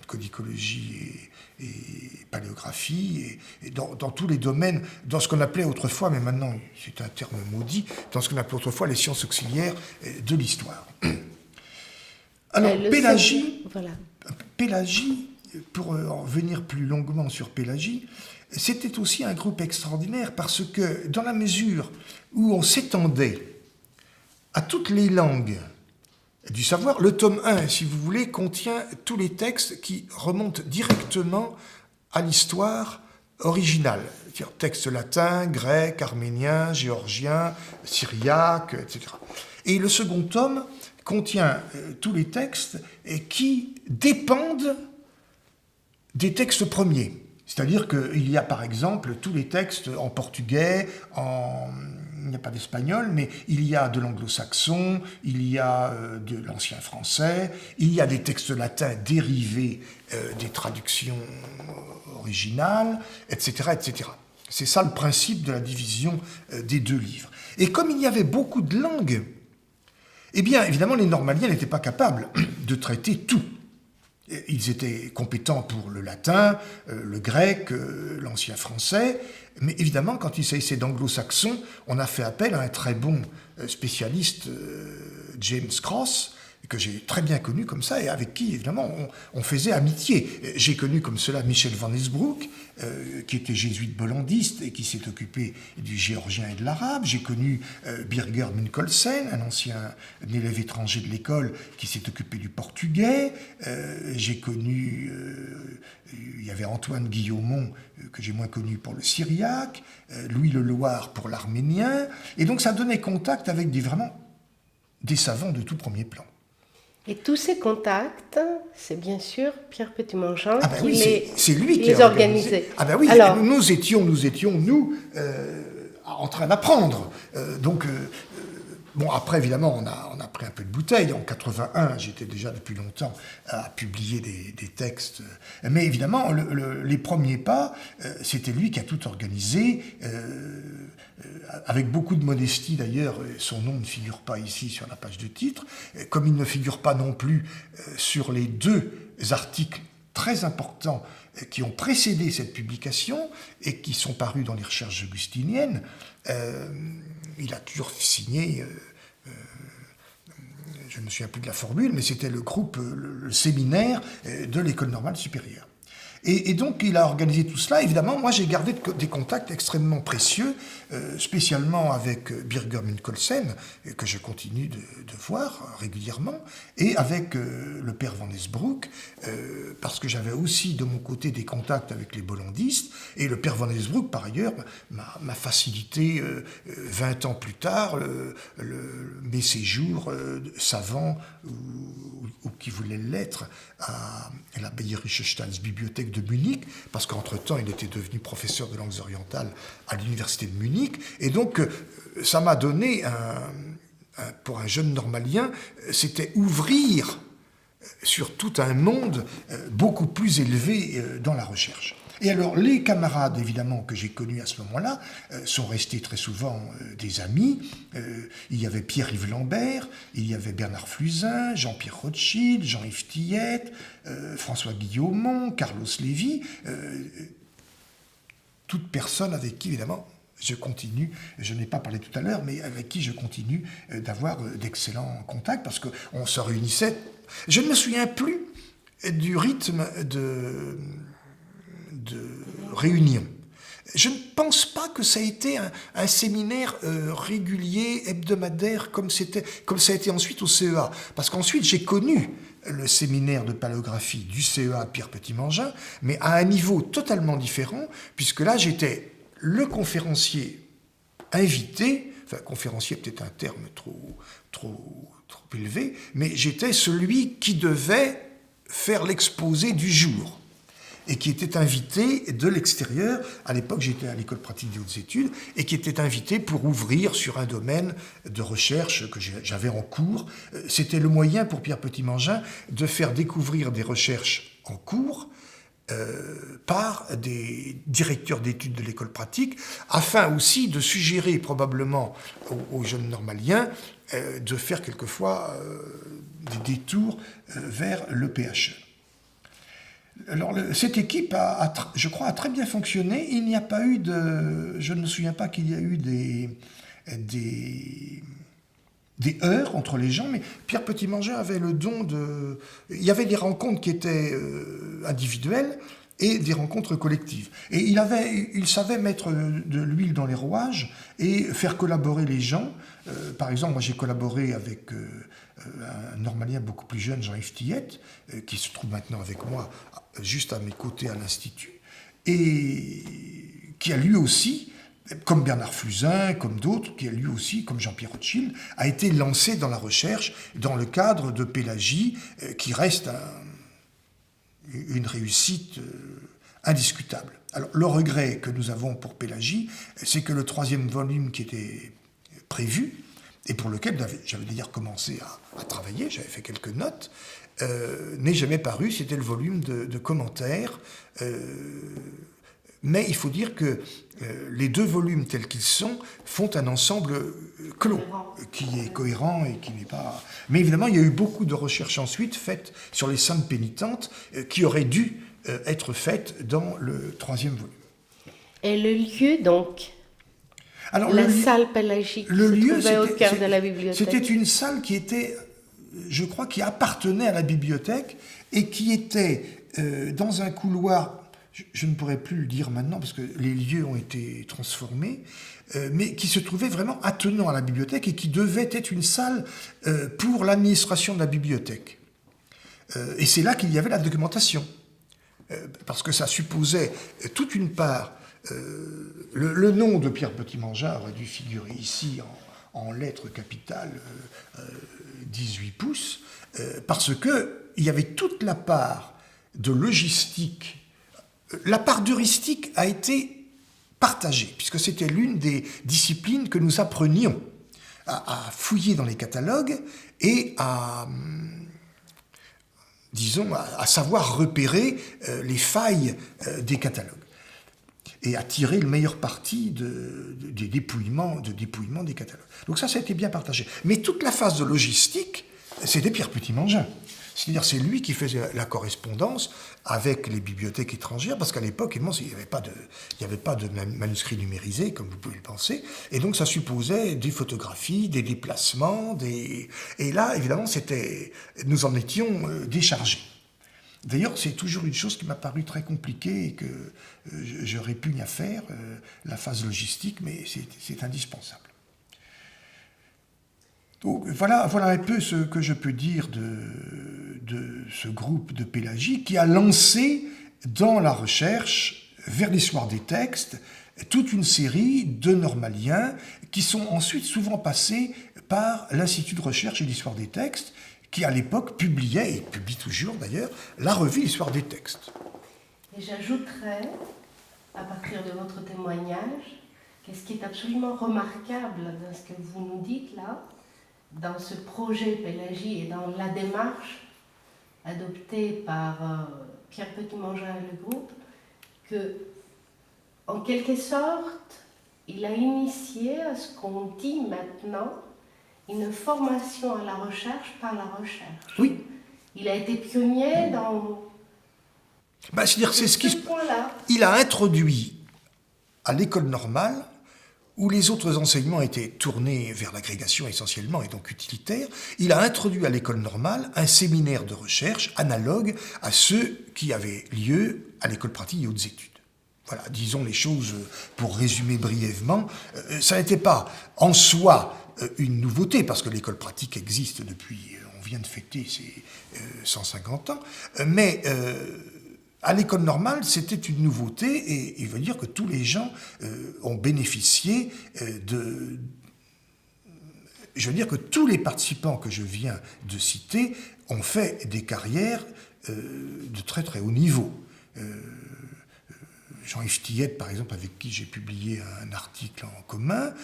codicologie et paléographie, et dans tous les domaines, dans ce qu'on appelait autrefois, mais maintenant c'est un terme maudit, dans ce qu'on appelait autrefois les sciences auxiliaires de l'histoire. Alors, Pélagie, pour en venir plus longuement sur Pélagie, c'était aussi un groupe extraordinaire parce que, dans la mesure où on s'étendait à toutes les langues du savoir, le tome 1, si vous voulez, contient tous les textes qui remontent directement à l'histoire originale, c'est-à-dire textes latins, grecs, arméniens, géorgiens, syriaques, etc. Et le second tome contient tous les textes qui dépendent des textes premiers. C'est-à-dire qu'il y a par exemple tous les textes en portugais, il n'y a pas d'espagnol, mais il y a de l'anglo-saxon, il y a de l'ancien français, il y a des textes latins dérivés des traductions originales, etc., etc. C'est ça le principe de la division des 2 livres. Et comme il y avait beaucoup de langues, eh bien, évidemment, les normaliens n'étaient pas capables de traiter tout. Ils étaient compétents pour le latin, le grec, l'ancien français, mais évidemment, quand il s'agissait d'anglo-saxon, on a fait appel à un très bon spécialiste, James Cross, que j'ai très bien connu comme ça et avec qui, évidemment, on faisait amitié. J'ai connu comme cela Michel van Esbroek, qui était jésuite bollandiste et qui s'est occupé du géorgien et de l'arabe. J'ai connu Birger Munkelsen, un ancien élève étranger de l'école qui s'est occupé du portugais. J'ai connu, il y avait Antoine Guillaumont, que j'ai moins connu pour le syriaque, Louis Le Loir pour l'arménien. Et donc ça donnait contact avec des savants de tout premier plan. Et tous ces contacts, c'est bien sûr Pierre Petit-Montjean Ah ben qui oui, c'est lui qui les les organisait. Ah ben oui, alors, nous étions en train d'apprendre. Bon, après, évidemment, on a pris un peu de bouteille. En 81, j'étais déjà depuis longtemps à publier des textes. Mais évidemment, les premiers pas, c'était lui qui a tout organisé, avec beaucoup de modestie d'ailleurs. Son nom ne figure pas ici sur la page de titre, comme il ne figure pas non plus sur les 2 articles très importants qui ont précédé cette publication et qui sont parus dans les recherches augustiniennes. Il a toujours signé, je ne me souviens plus de la formule, mais c'était le groupe, le séminaire de l'École normale supérieure. Et donc, il a organisé tout cela. Évidemment, moi, j'ai gardé des contacts extrêmement précieux, spécialement avec Birger Munkelsen, que je continue de voir régulièrement, et avec le père van Esbroek, parce que j'avais aussi, de mon côté, des contacts avec les bollandistes. Et le père van Esbroek, par ailleurs, m'a facilité, 20 ans plus tard, mes séjours savants, ou qui voulaient l'être, à la Bayerische Staatsbibliothek de Munich, parce qu'entre-temps, il était devenu professeur de langues orientales à l'université de Munich. Et donc, ça m'a donné, pour un jeune normalien, c'était ouvrir sur tout un monde beaucoup plus élevé dans la recherche. Et alors, les camarades, évidemment, que j'ai connus à ce moment-là, sont restés très souvent des amis. Il y avait Pierre-Yves Lambert, il y avait Bernard Flusin, Jean-Pierre Rothschild, Jean-Yves Tillette, François Guillaumont, Carlos Lévy, toute personne avec qui, évidemment, je continue, je n'ai pas parlé tout à l'heure, mais avec qui je continue d'avoir d'excellents contacts, parce qu'on se réunissait. Je ne me souviens plus du rythme de réunion. Je ne pense pas que ça a été un séminaire régulier, hebdomadaire, comme ça a été ensuite au CEA. Parce qu'ensuite, j'ai connu le séminaire de paléographie du CEA Pierre Petit-Montjean, mais à un niveau totalement différent, puisque là, j'étais le conférencier invité, enfin, conférencier peut-être un terme trop élevé, mais j'étais celui qui devait faire l'exposé du jour et qui était invité de l'extérieur. À l'époque, j'étais à l'École pratique des hautes études, et qui était invité pour ouvrir sur un domaine de recherche que j'avais en cours. C'était le moyen pour Pierre Petit-Montjean de faire découvrir des recherches en cours par des directeurs d'études de l'école pratique, afin aussi de suggérer probablement aux jeunes normaliens de faire quelquefois des détours vers le PHE. Alors, cette équipe, je crois, a très bien fonctionné. Il n'y a pas eu je ne me souviens pas qu'il y a eu des heurts entre les gens, mais Pierre Petit-Montjean avait le don de... Il y avait des rencontres qui étaient individuelles et des rencontres collectives. Et il savait mettre de l'huile dans les rouages et faire collaborer les gens. Par exemple, moi j'ai collaboré avec un normalien beaucoup plus jeune, Jean-Yves Tillette, qui se trouve maintenant avec moi, juste à mes côtés à l'Institut, et qui a lui aussi, comme Bernard Flusin, comme d'autres, qui a lui aussi, comme Jean-Pierre Rothschild, a été lancé dans la recherche dans le cadre de Pélagie, qui reste une réussite indiscutable. Alors, le regret que nous avons pour Pélagie, c'est que le 3e volume qui était prévu, et pour lequel j'avais d'ailleurs commencé à travailler, j'avais fait quelques notes, n'est jamais paru. C'était le volume de commentaires. Mais il faut dire que les 2 volumes tels qu'ils sont font un ensemble clos, qui est cohérent et qui n'est pas... Mais évidemment, il y a eu beaucoup de recherches ensuite faites sur les saintes pénitentes qui auraient dû être faites dans le 3e volume. Et le lieu, donc, alors, la salle pélagique se trouvait au cœur de la bibliothèque. C'était une salle qui était je crois, qui appartenait à la bibliothèque et qui était dans un couloir, je ne pourrais plus le dire maintenant parce que les lieux ont été transformés, mais qui se trouvait vraiment attenant à la bibliothèque et qui devait être une salle pour l'administration de la bibliothèque. Et c'est là qu'il y avait la documentation, parce que ça supposait toute une part. Le nom de Pierre Petit-Mangin aurait dû figurer ici en lettres capitales 18 pouces, parce qu'il y avait toute la part de logistique. La part d'heuristique a été partagée, puisque c'était l'une des disciplines que nous apprenions à fouiller dans les catalogues et disons, à savoir repérer les failles des catalogues et à tirer le meilleur parti des dépouillements des catalogues. Donc ça a été bien partagé. Mais toute la phase de logistique, c'était Pierre Petit-Mangin. C'est-à-dire c'est lui qui faisait la correspondance avec les bibliothèques étrangères, parce qu'à l'époque, il n'y avait pas de manuscrits numérisés, comme vous pouvez le penser, et donc ça supposait des photographies, des déplacements, et là, évidemment, nous en étions déchargés. D'ailleurs, c'est toujours une chose qui m'a paru très compliquée et que je répugne à faire, la phase logistique, mais c'est indispensable. Donc, voilà un peu ce que je peux dire de ce groupe de Pélagie qui a lancé dans la recherche vers l'histoire des textes toute une série de normaliens qui sont ensuite souvent passés par l'Institut de recherche et d'histoire des textes qui à l'époque publiait, et publie toujours d'ailleurs, la revue Histoire des textes. Et j'ajouterais, à partir de votre témoignage, que ce qui est absolument remarquable dans ce que vous nous dites là, dans ce projet Pélagie et dans la démarche adoptée par Pierre Petit-Mangin et le groupe, que, en quelque sorte, il a initié à ce qu'on dit maintenant une formation à la recherche par la recherche. Oui. Il a été pionnier dans c'est-à-dire, c'est ce point-là. Il a introduit à l'école normale, où les autres enseignements étaient tournés vers l'agrégation essentiellement et donc utilitaires, il a introduit à l'école normale un séminaire de recherche analogue à ceux qui avaient lieu à l'école pratique et hautes études. Voilà, disons les choses pour résumer brièvement. Ça n'était pas en soi une nouveauté, parce que l'école pratique existe depuis, on vient de fêter ses 150 ans, mais à l'école normale, c'était une nouveauté, et il veut dire que tous les gens ont bénéficié Je veux dire que tous les participants que je viens de citer ont fait des carrières de très très haut niveau. Jean-Yves Tillette, par exemple, avec qui j'ai publié un article en commun,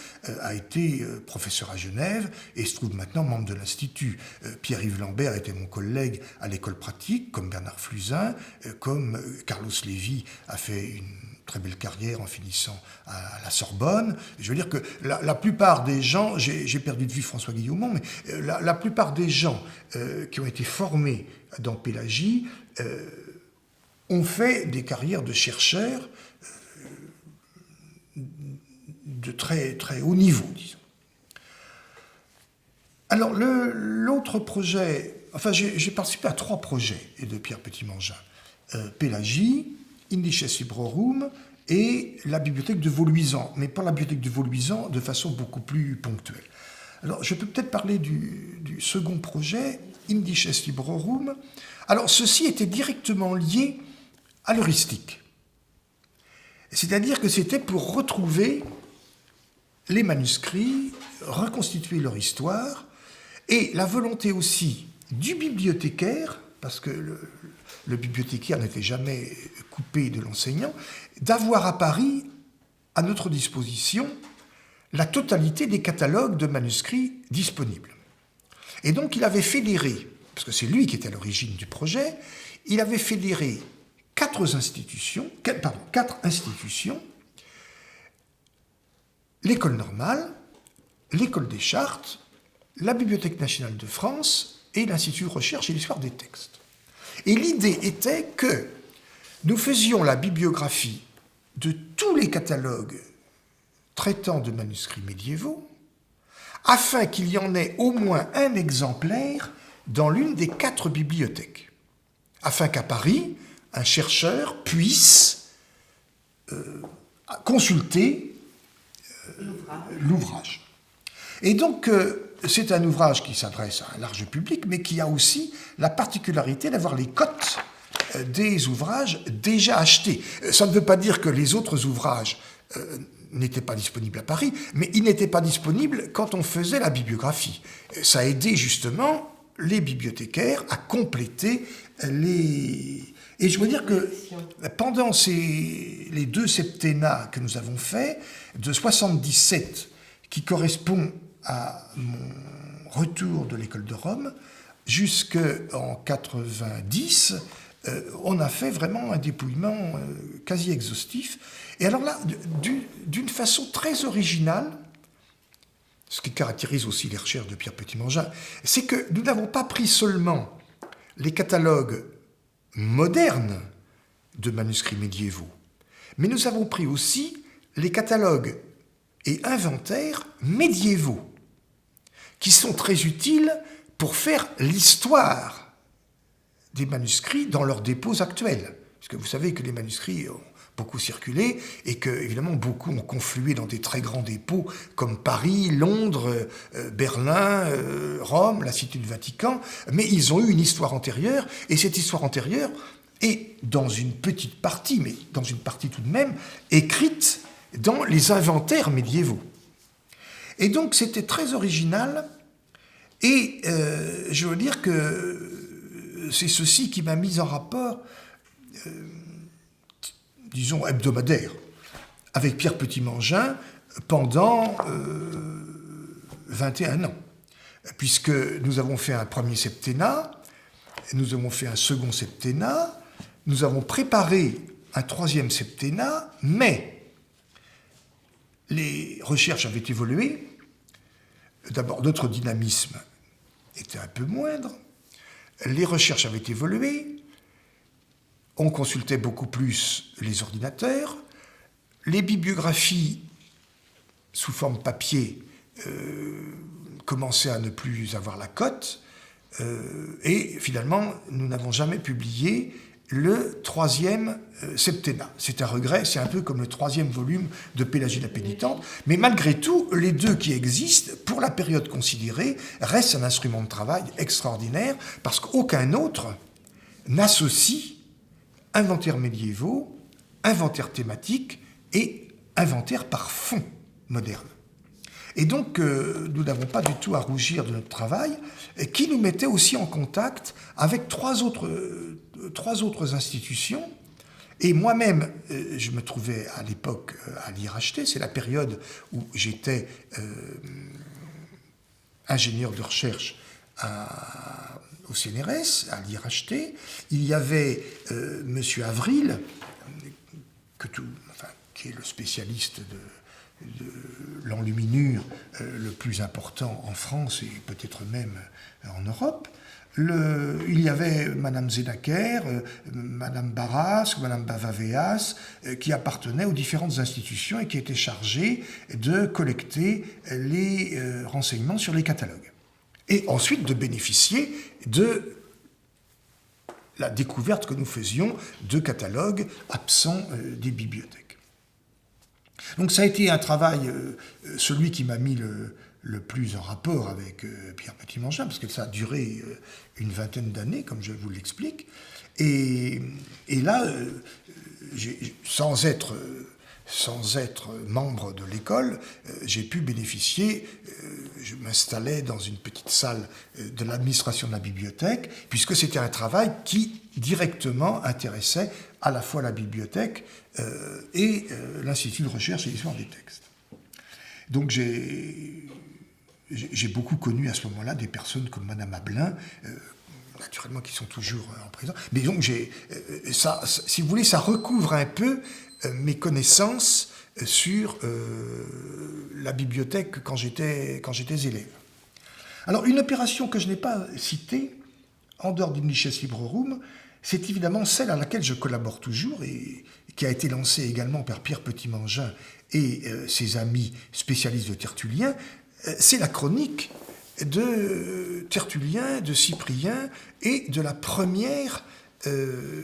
a été professeur à Genève et se trouve maintenant membre de l'Institut. Pierre-Yves Lambert était mon collègue à l'école pratique, comme Bernard Flusin, comme Carlos Lévy a fait une très belle carrière en finissant à la Sorbonne. Je veux dire que la plupart des gens, j'ai perdu de vue François Guillaumont, mais la plupart des gens qui ont été formés dans Pélagie ont fait des carrières de chercheurs de très, très haut niveau, disons. Alors, l'autre projet... Enfin, j'ai participé à 3 projets de Pierre Petit-Mangin. Pélagie, Indices Librorum et la bibliothèque de Vauluisan, mais pas la bibliothèque de Vauluisan de façon beaucoup plus ponctuelle. Alors, je peux peut-être parler du second projet, Indices Librorum. Alors, ceci était directement lié à l'heuristique. C'est-à-dire que c'était pour retrouver les manuscrits, reconstituer leur histoire, et la volonté aussi du bibliothécaire, parce que le bibliothécaire n'était jamais coupé de l'enseignant, d'avoir à Paris, à notre disposition, la totalité des catalogues de manuscrits disponibles. Et donc il avait fédéré, parce que c'est lui qui était à l'origine du projet, il avait fédéré 4 institutions, l'école normale, l'école des Chartes, la Bibliothèque nationale de France et l'Institut de recherche et d'histoire des textes. Et l'idée était que nous faisions la bibliographie de tous les catalogues traitant de manuscrits médiévaux, afin qu'il y en ait au moins un exemplaire dans l'une des 4 bibliothèques, afin qu'à Paris, un chercheur puisse consulter l'ouvrage. Et donc, c'est un ouvrage qui s'adresse à un large public, mais qui a aussi la particularité d'avoir les cotes des ouvrages déjà achetés. Ça ne veut pas dire que les autres ouvrages n'étaient pas disponibles à Paris, mais ils n'étaient pas disponibles quand on faisait la bibliographie. Ça a aidé justement les bibliothécaires à compléter les... Et je veux dire que pendant les 2 septennats que nous avons faits, de 77, qui correspond à mon retour de l'école de Rome, jusqu'en 90, on a fait vraiment un dépouillement quasi exhaustif. Et alors là, d'une façon très originale, ce qui caractérise aussi les recherches de Pierre Petit-Mangin, c'est que nous n'avons pas pris seulement les catalogues modernes de manuscrits médiévaux, mais nous avons pris aussi les catalogues et inventaires médiévaux, qui sont très utiles pour faire l'histoire des manuscrits dans leurs dépôts actuels. Parce que vous savez que les manuscrits ont beaucoup circulé et que, évidemment, beaucoup ont conflué dans des très grands dépôts comme Paris, Londres, Berlin, Rome, la Cité du Vatican, mais ils ont eu une histoire antérieure, et cette histoire antérieure est, dans une petite partie, mais dans une partie tout de même, écrite dans les inventaires médiévaux. Et donc, c'était très original, et je veux dire que c'est ceci qui m'a mis en rapport, disons, hebdomadaire, avec Pierre Petit-Mangin pendant 21 ans. Puisque nous avons fait un premier septennat, nous avons fait un second septennat, nous avons préparé un 3e septennat, mais les recherches avaient évolué. D'abord, notre dynamisme était un peu moindre. Les recherches avaient évolué. On consultait beaucoup plus les ordinateurs. Les bibliographies sous forme papier commençaient à ne plus avoir la cote. Et finalement, nous n'avons jamais publié le 3e septennat. C'est un regret, c'est un peu comme le 3e volume de Pélagie la Pénitente. Mais malgré tout, les 2 qui existent, pour la période considérée, restent un instrument de travail extraordinaire, parce qu'aucun autre n'associe inventaires médiévaux, inventaires thématiques et inventaires par fond modernes. Et donc, nous n'avons pas du tout à rougir de notre travail, qui nous mettait aussi en contact avec 3 autres institutions. Et moi-même, je me trouvais à l'époque à l'IRHT, c'est la période où j'étais ingénieur de recherche au CNRS, à l'IRHT. Il y avait M. Avril, qui est le spécialiste de l'enluminure le plus important en France et peut-être même en Europe. Il y avait Mme Zenaker, Mme Barras, Mme Bavaveas, qui appartenaient aux différentes institutions et qui étaient chargées de collecter les renseignements sur les catalogues. Et ensuite de bénéficier de la découverte que nous faisions de catalogues absents des bibliothèques. Donc ça a été un travail, celui qui m'a mis le plus en rapport avec Pierre Petit-Mangin, parce que ça a duré une 20aine d'années, comme je vous l'explique. Et là, sans être membre de l'école, j'ai pu bénéficier, je m'installais dans une petite salle de l'administration de la bibliothèque, puisque c'était un travail qui directement intéressait à la fois la bibliothèque et l'Institut de recherche et d'histoire des textes. Donc j'ai beaucoup connu à ce moment-là des personnes comme Madame Abelin, naturellement qui sont toujours en présence. Mais donc si vous voulez, ça recouvre un peu mes connaissances sur la bibliothèque quand j'étais élève. Alors, une opération que je n'ai pas citée, en dehors d'Inlices Librorum, c'est évidemment celle à laquelle je collabore toujours et qui a été lancée également par Pierre Petit-Mangin et ses amis spécialistes de Tertullien, c'est la chronique de Tertullien, de Cyprien et de la première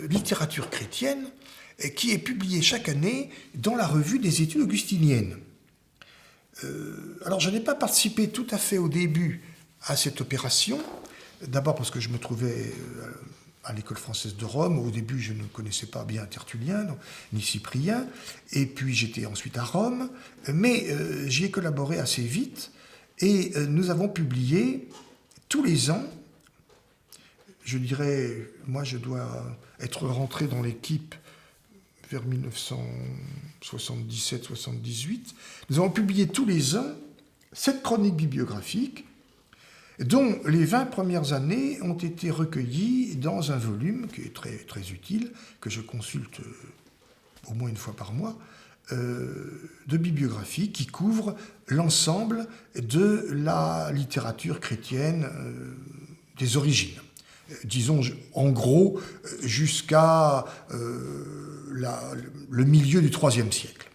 littérature chrétienne qui est publiée chaque année dans la revue des études augustiniennes. Alors je n'ai pas participé tout à fait au début à cette opération, d'abord parce que je me trouvais à l'école française de Rome. Au début, je ne connaissais pas bien Tertullien, ni Cyprien, et puis j'étais ensuite à Rome, mais j'y ai collaboré assez vite, et nous avons publié tous les ans, je dirais, moi je dois être rentré dans l'équipe vers 1977-78, nous avons publié tous les ans 7 chroniques bibliographiques, dont les 20 premières années ont été recueillies dans un volume qui est très, très utile, que je consulte au moins une fois par mois, de bibliographie qui couvre l'ensemble de la littérature chrétienne des origines. Disons, en gros, jusqu'à le milieu du IIIe siècle.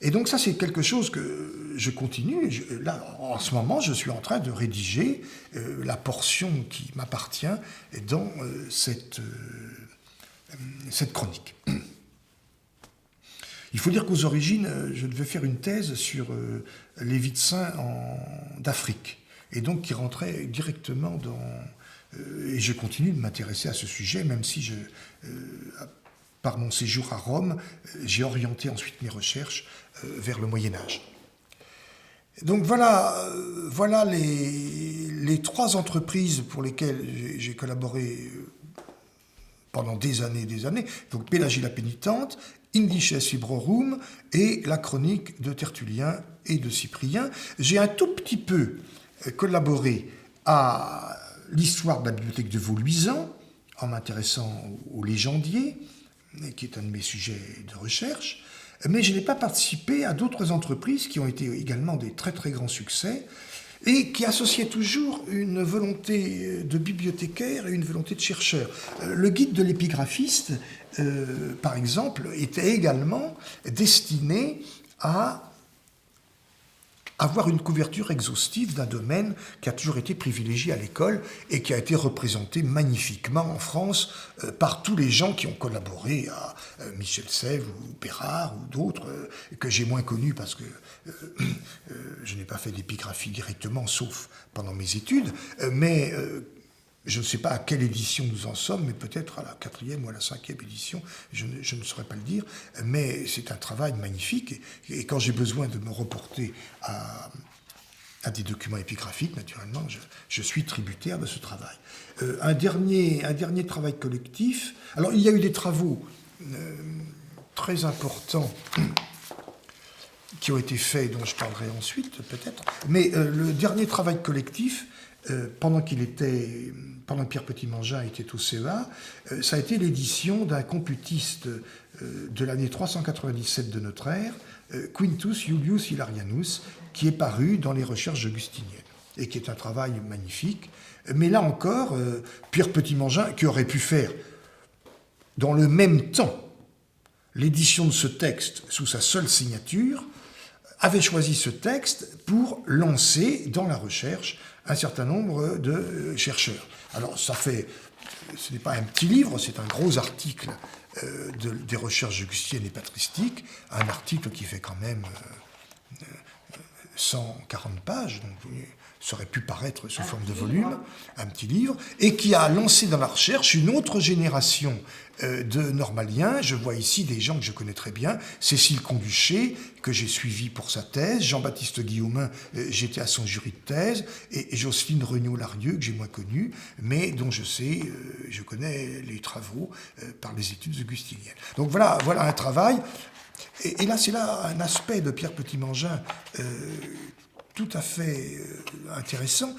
Et donc ça, c'est quelque chose que je continue. Là, en ce moment, je suis en train de rédiger la portion qui m'appartient dans cette chronique. Il faut dire qu'aux origines, je devais faire une thèse sur les vies de saints d'Afrique, et donc qui rentrait directement dans... et je continue de m'intéresser à ce sujet, même si par mon séjour à Rome, j'ai orienté ensuite mes recherches vers le Moyen-Âge. Donc voilà les 3 entreprises pour lesquelles j'ai collaboré pendant des années. Donc Pélagie la Pénitente, Indices Librorum et la chronique de Tertullien et de Cyprien. J'ai un tout petit peu collaboré à l'histoire de la bibliothèque de Vauluisant, en m'intéressant aux légendiers, qui est un de mes sujets de recherche, mais je n'ai pas participé à d'autres entreprises qui ont été également des très très grands succès et qui associaient toujours une volonté de bibliothécaire et une volonté de chercheur. Le guide de l'épigraphiste, par exemple, était également destiné à avoir une couverture exhaustive d'un domaine qui a toujours été privilégié à l'école et qui a été représenté magnifiquement en France par tous les gens qui ont collaboré, à Michel Sèvres ou Bérard ou d'autres que j'ai moins connus parce que je n'ai pas fait d'épigraphie directement, sauf pendant mes études, mais je ne sais pas à quelle édition nous en sommes, mais peut-être à la 4e ou à la 5e édition, je ne saurais pas le dire, mais c'est un travail magnifique, et quand j'ai besoin de me reporter à des documents épigraphiques, naturellement, je suis tributaire de ce travail. Un dernier travail collectif, alors il y a eu des travaux très importants qui ont été faits, dont je parlerai ensuite peut-être, mais le dernier travail collectif, pendant que Pierre Petit-Mangin était au CEA, ça a été l'édition d'un computiste de l'année 397 de notre ère, Quintus Iulius Hilarianus, qui est paru dans les recherches augustiniennes, et qui est un travail magnifique. Mais là encore, Pierre Petit-Mangin, qui aurait pu faire dans le même temps l'édition de ce texte sous sa seule signature, avait choisi ce texte pour lancer dans la recherche un certain nombre de chercheurs. Alors ce n'est pas un petit livre, c'est un gros article des recherches augustiniennes et patristiques, un article qui fait quand même 140 pages, donc ça aurait pu paraître sous forme de volume, un petit livre, et qui a lancé dans la recherche une autre génération de normaliens. Je vois ici des gens que je connais très bien, Cécile Conduché, que j'ai suivi pour sa thèse, Jean-Baptiste Guillaumin, j'étais à son jury de thèse, et Jocelyne Regnault-Larieux, que j'ai moins connue, mais dont je connais les travaux par les études augustiniennes. Donc voilà un travail. Et là, c'est là un aspect de Pierre Petit-Mangin tout à fait intéressant,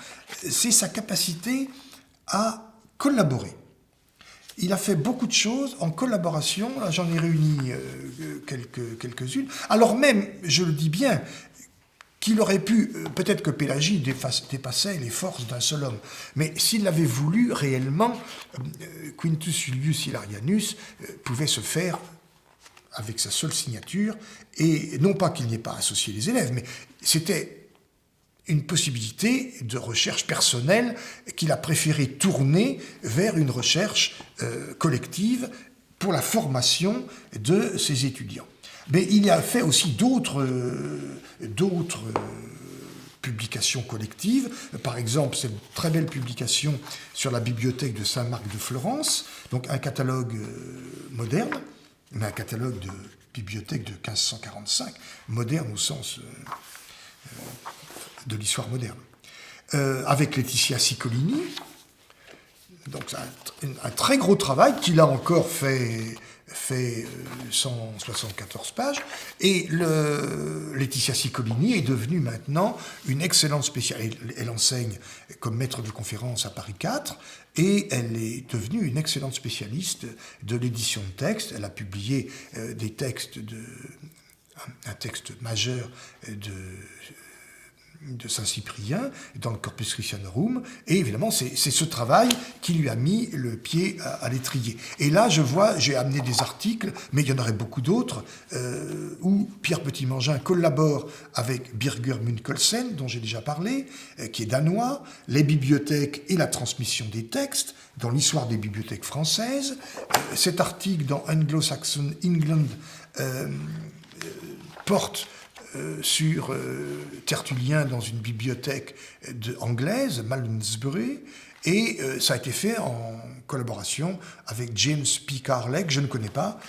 c'est sa capacité à collaborer. Il a fait beaucoup de choses en collaboration, là j'en ai réuni quelques-unes, alors même, je le dis bien, qu'il aurait pu, peut-être que Pélagie dépassait les forces d'un seul homme, mais s'il l'avait voulu réellement, Quintus Iulius Hilarianus pouvait se faire avec sa seule signature, et non pas qu'il n'y ait pas associé les élèves, mais c'était une possibilité de recherche personnelle qu'il a préféré tourner vers une recherche collective pour la formation de ses étudiants. Mais il a fait aussi d'autres publications collectives. Par exemple, cette très belle publication sur la bibliothèque de Saint-Marc de Florence, donc un catalogue moderne, mais un catalogue de bibliothèque de 1545, moderne au sens de l'histoire moderne, avec Laetitia Ciccolini. Donc c'est un très gros travail qu'il a encore fait 174 pages, et Laetitia Ciccolini est devenue maintenant une excellente spécialiste. Elle enseigne comme maître de conférence à Paris 4, et elle est devenue une excellente spécialiste de l'édition de textes. Elle a publié des textes un texte majeur de Saint-Cyprien dans le Corpus Christianorum, et évidemment c'est ce travail qui lui a mis le pied à l'étrier. Et là j'ai amené des articles, mais il y en aurait beaucoup d'autres, où Pierre Petit-Mangin collabore avec Birger Munkelsen, dont j'ai déjà parlé, qui est danois, les bibliothèques et la transmission des textes dans l'histoire des bibliothèques françaises. Cet article dans Anglo-Saxon England porte sur Tertullien dans une bibliothèque anglaise, Malmesbury, et ça a été fait en collaboration avec James P. Carleck, je ne connais pas,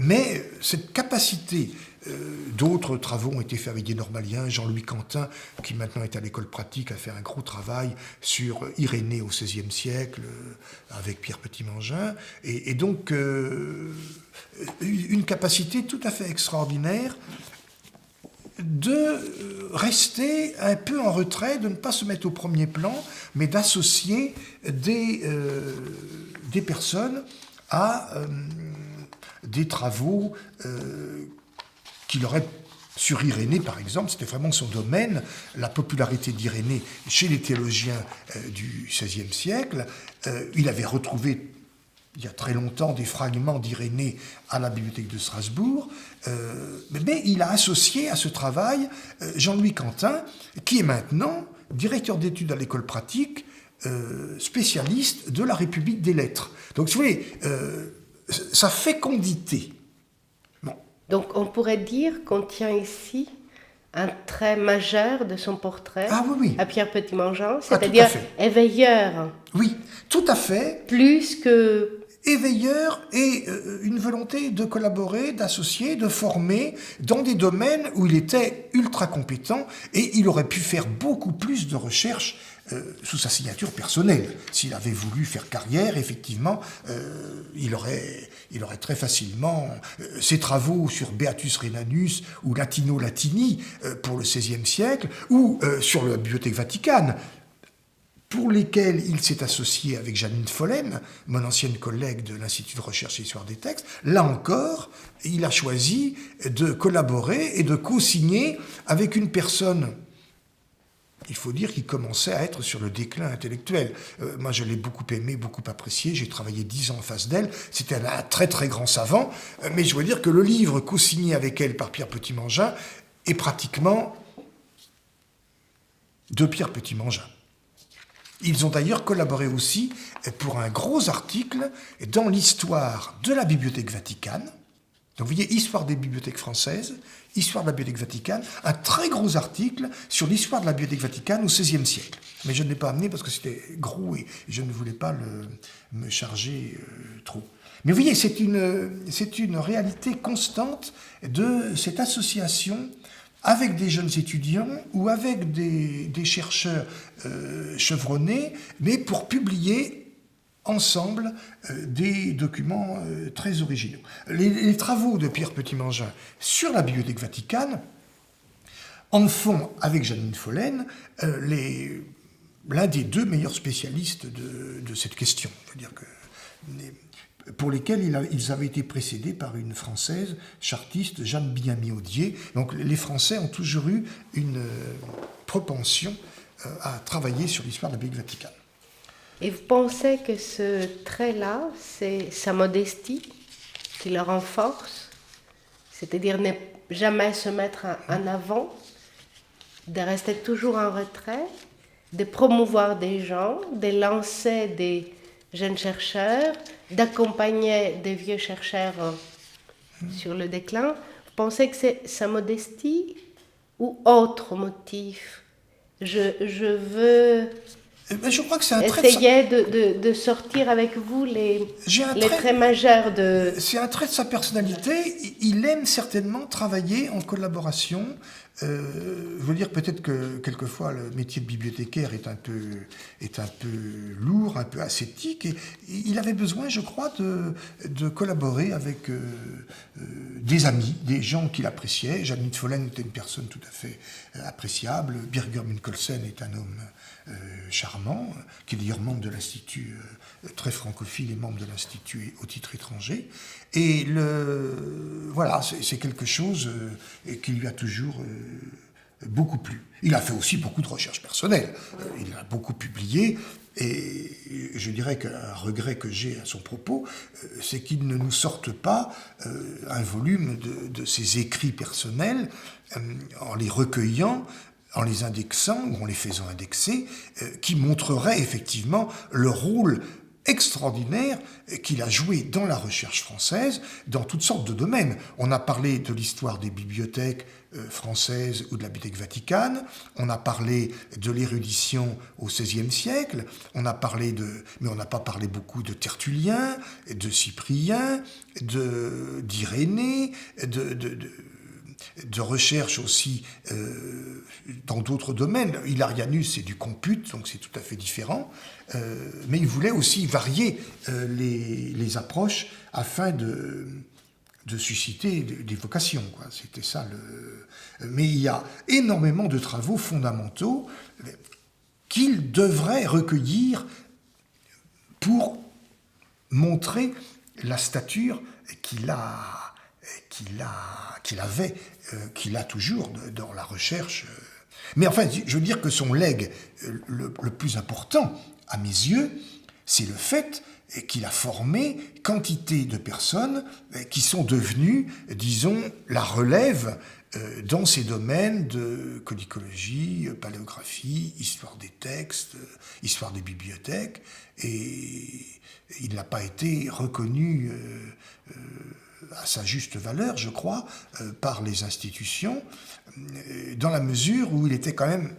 mais cette capacité, d'autres travaux ont été faits avec des normaliens, Jean-Louis Quentin, qui maintenant est à l'école pratique, a fait un gros travail sur Irénée au XVIe siècle, avec Pierre Petit-Mangin, et donc une capacité tout à fait extraordinaire de rester un peu en retrait, de ne pas se mettre au premier plan, mais d'associer des personnes à des travaux qu'il aurait sur Irénée, par exemple. C'était vraiment son domaine, la popularité d'Irénée chez les théologiens du XVIe siècle. Il avait retrouvé il y a très longtemps des fragments d'Irénée à la bibliothèque de Strasbourg, mais il a associé à ce travail Jean-Louis Quentin, qui est maintenant directeur d'études à l'école pratique, spécialiste de la République des lettres. Donc, vous voyez, sa fécondité. Bon. Donc, on pourrait dire qu'on tient ici un trait majeur de son portrait à Pierre Petit-Mangin, c'est-à-dire éveilleur. Oui, tout à fait. Plus que... éveilleur et une volonté de collaborer, d'associer, de former dans des domaines où il était ultra compétent, et il aurait pu faire beaucoup plus de recherches sous sa signature personnelle. S'il avait voulu faire carrière, effectivement, il aurait très facilement ses travaux sur Beatus Rhenanus ou Latino Latini pour le XVIe siècle, ou sur la Bibliothèque Vaticane, pour lesquels il s'est associé avec Janine Follen, mon ancienne collègue de l'Institut de recherche et histoire des textes. Là encore, il a choisi de collaborer et de co-signer avec une personne, il faut dire, qui commençait à être sur le déclin intellectuel. Moi, je l'ai beaucoup aimé, beaucoup apprécié. J'ai travaillé 10 ans en face d'elle. C'était un très, très grand savant. Mais je veux dire que le livre co-signé avec elle par Pierre Petit-Mangin est pratiquement de Pierre Petit-Mangin. Ils ont d'ailleurs collaboré aussi pour un gros article dans l'histoire de la Bibliothèque Vaticane. Donc vous voyez, histoire des bibliothèques françaises, histoire de la Bibliothèque Vaticane, un très gros article sur l'histoire de la Bibliothèque Vaticane au XVIe siècle. Mais je ne l'ai pas amené parce que c'était gros et je ne voulais pas me charger trop. Mais vous voyez, c'est une réalité constante de cette association avec des jeunes étudiants ou avec des chercheurs chevronnés, mais pour publier ensemble des documents très originaux. Les travaux de Pierre Petit-Mangin sur la Bibliothèque Vaticane en font, avec Janine Follen, l'un des deux meilleurs spécialistes de cette question. C'est-à-dire que pour lesquels ils avaient été précédés par une Française chartiste, Jeanne Bignami-Audier. Donc les Français ont toujours eu une propension à travailler sur l'histoire de la Bibliothèque Vaticane. Et vous pensez que ce trait-là, c'est sa modestie qui le renforce, c'est-à-dire ne jamais se mettre en avant, de rester toujours en retrait, de promouvoir des gens, de lancer des jeunes chercheurs, d'accompagner des vieux chercheurs sur le déclin. Vous pensez que c'est sa modestie ou autre motif? Je veux Je crois que c'est un trait essayer de sortir avec vous les traits majeurs de... C'est un trait de sa personnalité. Il aime certainement travailler en collaboration. Je veux dire peut-être que quelquefois le métier de bibliothécaire est un peu lourd, un peu ascétique. Et il avait besoin, je crois, de collaborer avec des amis, des gens qu'il appréciait. Janine Follen était une personne tout à fait appréciable. Birger Munkelsen est un homme charmant, qui est d'ailleurs membre de l'Institut, très francophile et membre de l'Institut au titre étranger. Et voilà, c'est quelque chose qui lui a toujours beaucoup plu. Il a fait aussi beaucoup de recherches personnelles. Il a beaucoup publié. Et je dirais qu'un regret que j'ai à son propos, c'est qu'il ne nous sorte pas un volume de ses écrits personnels en les recueillant, en les indexant ou en les faisant indexer, qui montrerait effectivement le rôle extraordinaire qu'il a joué dans la recherche française, dans toutes sortes de domaines. On a parlé de l'histoire des bibliothèques françaises ou de la Bibliothèque Vaticane, on a parlé de l'érudition au XVIe siècle, mais on n'a pas parlé beaucoup de Tertullien, de Cyprien, d'Irénée, de recherche aussi dans d'autres domaines. Hilarianus, c'est du compute, donc c'est tout à fait différent. Mais il voulait aussi varier les approches afin de susciter des vocations, quoi. C'était ça Mais il y a énormément de travaux fondamentaux qu'il devrait recueillir pour montrer la stature qu'il a toujours dans la recherche. Mais enfin, je veux dire que son legs le plus important, à mes yeux, c'est le fait qu'il a formé quantité de personnes qui sont devenues, disons, la relève dans ces domaines de codicologie, paléographie, histoire des textes, histoire des bibliothèques, et il n'a pas été reconnu à sa juste valeur, je crois, par les institutions, dans la mesure où il était quand même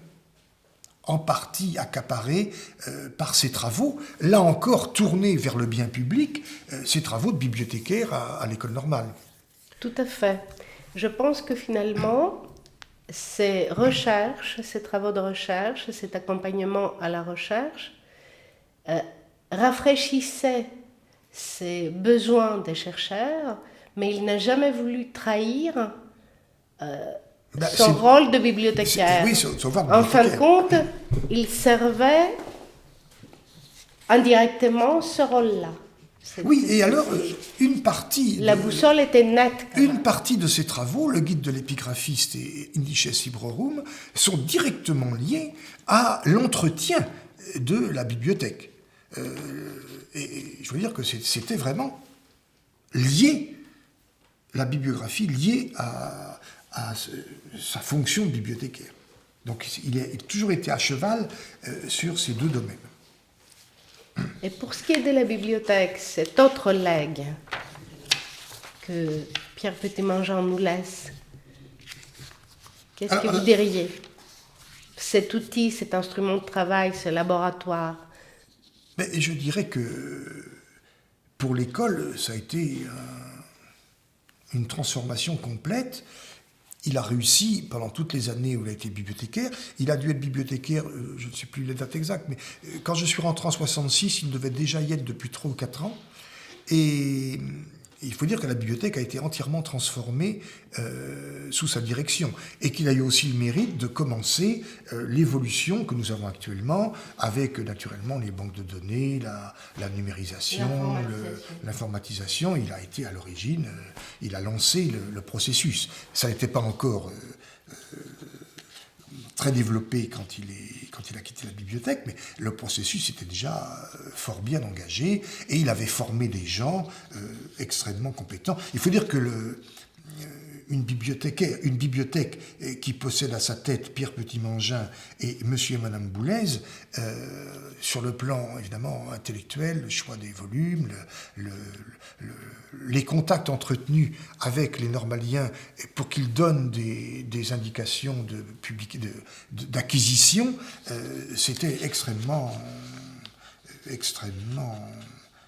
en partie accaparé par ses travaux, là encore tournés vers le bien public, ses travaux de bibliothécaire à l'École normale. Tout à fait. Je pense que finalement, ces recherches, ces travaux de recherche, cet accompagnement à la recherche, rafraîchissaient ses besoins des chercheurs, mais il n'a jamais voulu trahir son rôle de bibliothécaire. Oui, son rôle de en fin de bibliothécaire. compte, il servait indirectement ce rôle-là. Oui, et alors, une partie... La boussole était nette. Une partie de ces travaux, le guide de l'épigraphiste et Indices Librorum, sont directement liés à l'entretien de la bibliothèque. Et je veux dire que c'était vraiment lié, la bibliographie liée à sa fonction de bibliothécaire. Donc il a toujours été à cheval sur ces deux domaines. Et pour ce qui est de la bibliothèque, cet autre legs que Pierre Petit-Mangeant nous laisse, qu'est-ce que vous diriez? Cet outil, cet instrument de travail, ce laboratoire. Mais je dirais que pour l'école, ça a été une transformation complète. Il a réussi, pendant toutes les années où il a été bibliothécaire, il a dû être bibliothécaire, je ne sais plus les dates exactes, mais quand je suis rentré en 1966, il devait déjà y être depuis 3 ou 4 ans. Et il faut dire que la bibliothèque a été entièrement transformée sous sa direction, et qu'il a eu aussi le mérite de commencer l'évolution que nous avons actuellement, avec naturellement les banques de données, la numérisation, l'informatisation. Il a été à l'origine, il a lancé le processus. Ça n'était pas encore très développé quand il a quitté la bibliothèque, mais le processus était déjà fort bien engagé, et il avait formé des gens extrêmement compétents. Il faut dire que une bibliothèque qui possède à sa tête Pierre Petit-Mangin et Monsieur et Madame Boulez, sur le plan évidemment intellectuel, le choix des volumes, les contacts entretenus avec les normaliens pour qu'ils donnent des indications d'acquisition, c'était extrêmement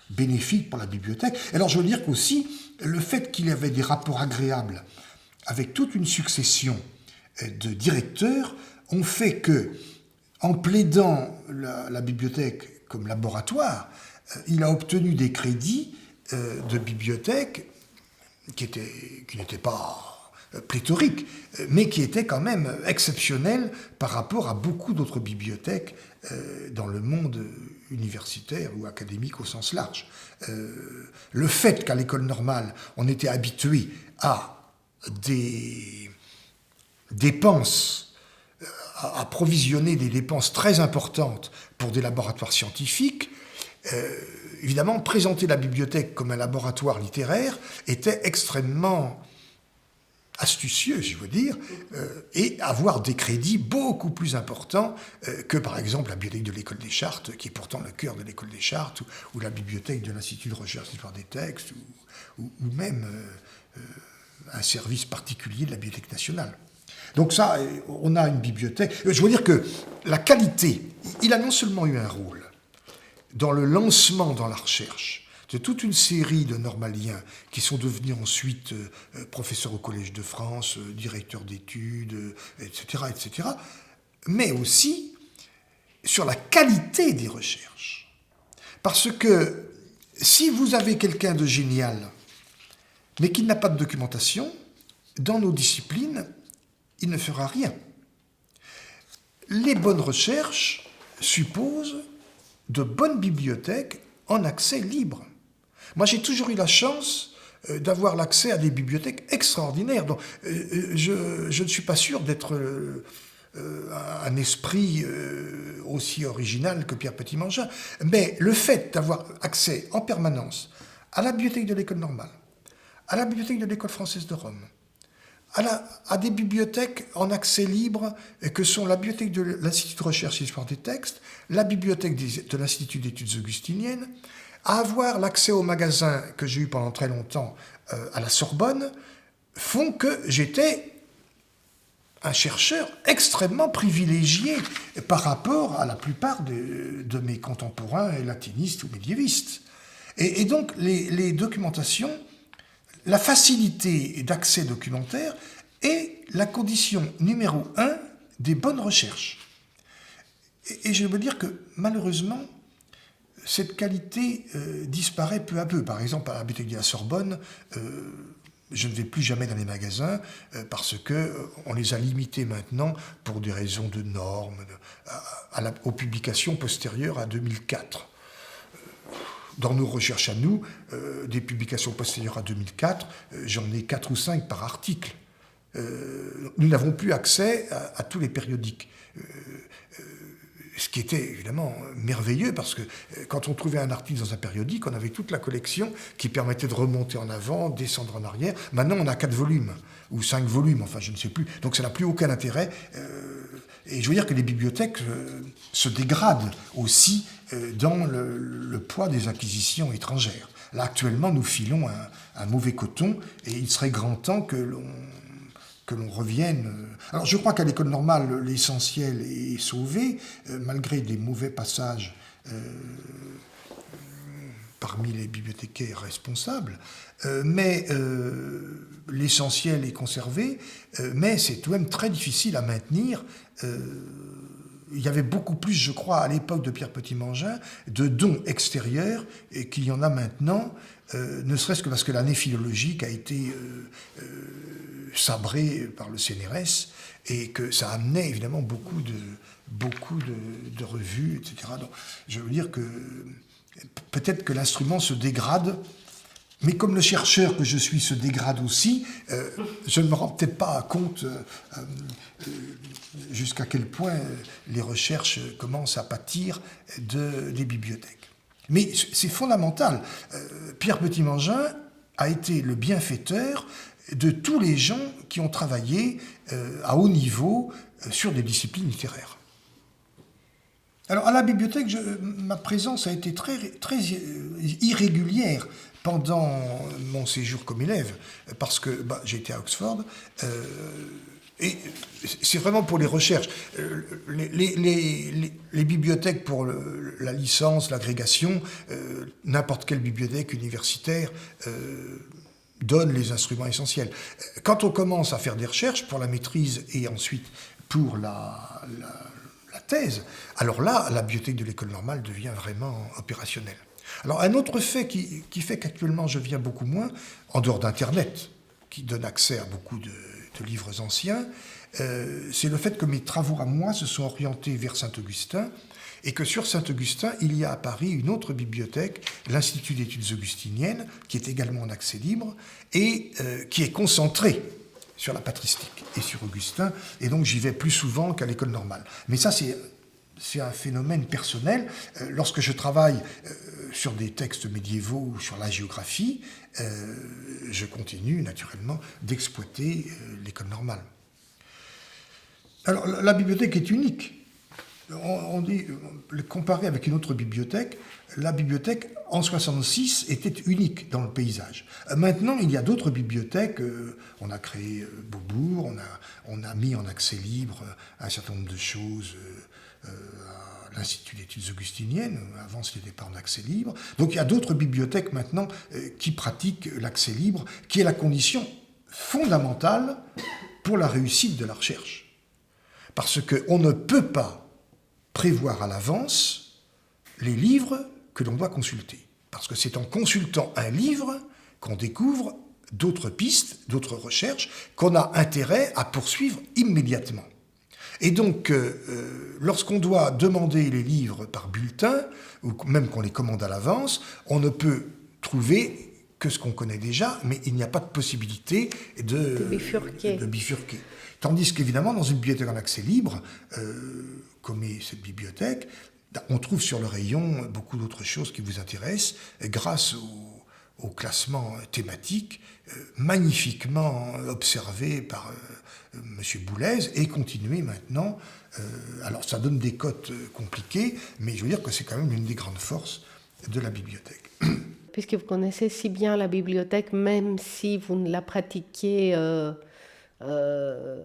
bénéfique pour la bibliothèque. Alors je veux dire qu'aussi, le fait qu'il y avait des rapports agréables avec toute une succession de directeurs ont fait que, en plaidant la bibliothèque comme laboratoire, il a obtenu des crédits de bibliothèque qui n'étaient pas pléthoriques, mais qui étaient quand même exceptionnels par rapport à beaucoup d'autres bibliothèques dans le monde universitaire ou académique au sens large. Le fait qu'à l'école normale, on était habitué à des dépenses, à provisionner des dépenses très importantes pour des laboratoires scientifiques, évidemment, présenter la bibliothèque comme un laboratoire littéraire était extrêmement astucieux, je veux dire, et avoir des crédits beaucoup plus importants que, par exemple, la bibliothèque de l'École des Chartes, qui est pourtant le cœur de l'École des Chartes, ou la bibliothèque de l'Institut de recherche d'histoire des textes, ou même un service particulier de la Bibliothèque nationale. Donc ça, on a une bibliothèque. Je veux dire que la qualité, il a non seulement eu un rôle dans le lancement dans la recherche de toute une série de normaliens qui sont devenus ensuite professeurs au Collège de France, directeurs d'études, etc., etc., mais aussi sur la qualité des recherches. Parce que si vous avez quelqu'un de génial, mais qui n'a pas de documentation, dans nos disciplines, il ne fera rien. Les bonnes recherches supposent de bonnes bibliothèques en accès libre. Moi, j'ai toujours eu la chance d'avoir l'accès à des bibliothèques extraordinaires. Donc, je ne suis pas sûr d'être un esprit aussi original que Pierre Petit-Mangin, mais le fait d'avoir accès en permanence à la bibliothèque de l'École normale, à la bibliothèque de l'École française de Rome, à des bibliothèques en accès libre que sont la bibliothèque de l'Institut de recherche et d'histoire des textes, la bibliothèque de l'Institut d'études augustiniennes, à avoir l'accès aux magasins que j'ai eu pendant très longtemps à la Sorbonne, font que j'étais un chercheur extrêmement privilégié par rapport à la plupart de mes contemporains latinistes ou médiévistes. Et donc les documentations, la facilité d'accès documentaire est la condition numéro 1 des bonnes recherches. Et je veux dire que malheureusement, cette qualité disparaît peu à peu. Par exemple, à la bibliothèque de la Sorbonne, je ne vais plus jamais dans les magasins parce qu'on les a limités maintenant pour des raisons de normes, aux publications postérieures à 2004. Dans nos recherches à nous, des publications postérieures à 2004, j'en ai 4 ou 5 par article. Nous n'avons plus accès à tous les périodiques. Ce qui était évidemment merveilleux, parce que quand on trouvait un article dans un périodique, on avait toute la collection qui permettait de remonter en avant, descendre en arrière. Maintenant, on a 4 volumes, ou 5 volumes, enfin, je ne sais plus. Donc, ça n'a plus aucun intérêt. Et je veux dire que les bibliothèques se dégradent aussi dans le poids des acquisitions étrangères. Là, actuellement, nous filons un mauvais coton, et il serait grand temps que l'on revienne. Alors, je crois qu'à l'école normale, l'essentiel est sauvé, malgré des mauvais passages parmi les bibliothécaires responsables, mais l'essentiel est conservé, mais c'est tout de même très difficile à maintenir. Il y avait beaucoup plus, je crois, à l'époque de Pierre Petit-Mangin, de dons extérieurs et qu'il y en a maintenant, ne serait-ce que parce que l'année philologique a été sabrée par le CNRS et que ça amenait évidemment beaucoup de revues, etc. Donc, je veux dire que peut-être que l'instrument se dégrade, mais comme le chercheur que je suis se dégrade aussi, je ne me rends peut-être pas compte jusqu'à quel point les recherches commencent à pâtir des bibliothèques. Mais c'est fondamental. Pierre Petit-Mangin a été le bienfaiteur de tous les gens qui ont travaillé à haut niveau sur des disciplines littéraires. Alors, à la bibliothèque, ma présence a été très irrégulière pendant mon séjour comme élève, parce que j'ai été à Oxford, et c'est vraiment pour les recherches. Les bibliothèques pour la licence, l'agrégation, n'importe quelle bibliothèque universitaire donne les instruments essentiels. Quand on commence à faire des recherches pour la maîtrise et ensuite pour la thèse, alors là, la bibliothèque de l'école normale devient vraiment opérationnelle. Alors un autre fait qui fait qu'actuellement je viens beaucoup moins, en dehors d'Internet, qui donne accès à beaucoup de livres anciens, c'est le fait que mes travaux à moi se sont orientés vers Saint-Augustin, et que sur Saint-Augustin, il y a à Paris une autre bibliothèque, l'Institut d'études augustiniennes, qui est également en accès libre, et qui est concentrée sur la patristique et sur Augustin, et donc j'y vais plus souvent qu'à l'école normale. Mais ça, c'est un phénomène personnel. Lorsque je travaille sur des textes médiévaux ou sur la géographie, je continue naturellement d'exploiter l'école normale. Alors, la bibliothèque est unique. On dit, comparé avec une autre bibliothèque, la bibliothèque en 1966 était unique dans le paysage. Maintenant, il y a d'autres bibliothèques. On a créé Beaubourg, on a mis en accès libre un certain nombre de choses à l'Institut d'études augustiniennes. Avant, ce n'était pas en accès libre. Donc, il y a d'autres bibliothèques maintenant qui pratiquent l'accès libre, qui est la condition fondamentale pour la réussite de la recherche. Parce qu'on ne peut pas prévoir à l'avance les livres que l'on doit consulter. Parce que c'est en consultant un livre qu'on découvre d'autres pistes, d'autres recherches, qu'on a intérêt à poursuivre immédiatement. Et donc, lorsqu'on doit demander les livres par bulletin, ou même qu'on les commande à l'avance, on ne peut trouver que ce qu'on connaît déjà, mais il n'y a pas de possibilité de bifurquer. Tandis qu'évidemment, dans une bibliothèque en accès libre, comme est cette bibliothèque, on trouve sur le rayon beaucoup d'autres choses qui vous intéressent, grâce au classement thématique magnifiquement observé par M. Boulez et continué maintenant. Alors ça donne des cotes compliquées, mais je veux dire que c'est quand même une des grandes forces de la bibliothèque. Puisque vous connaissez si bien la bibliothèque, même si vous ne la pratiquiez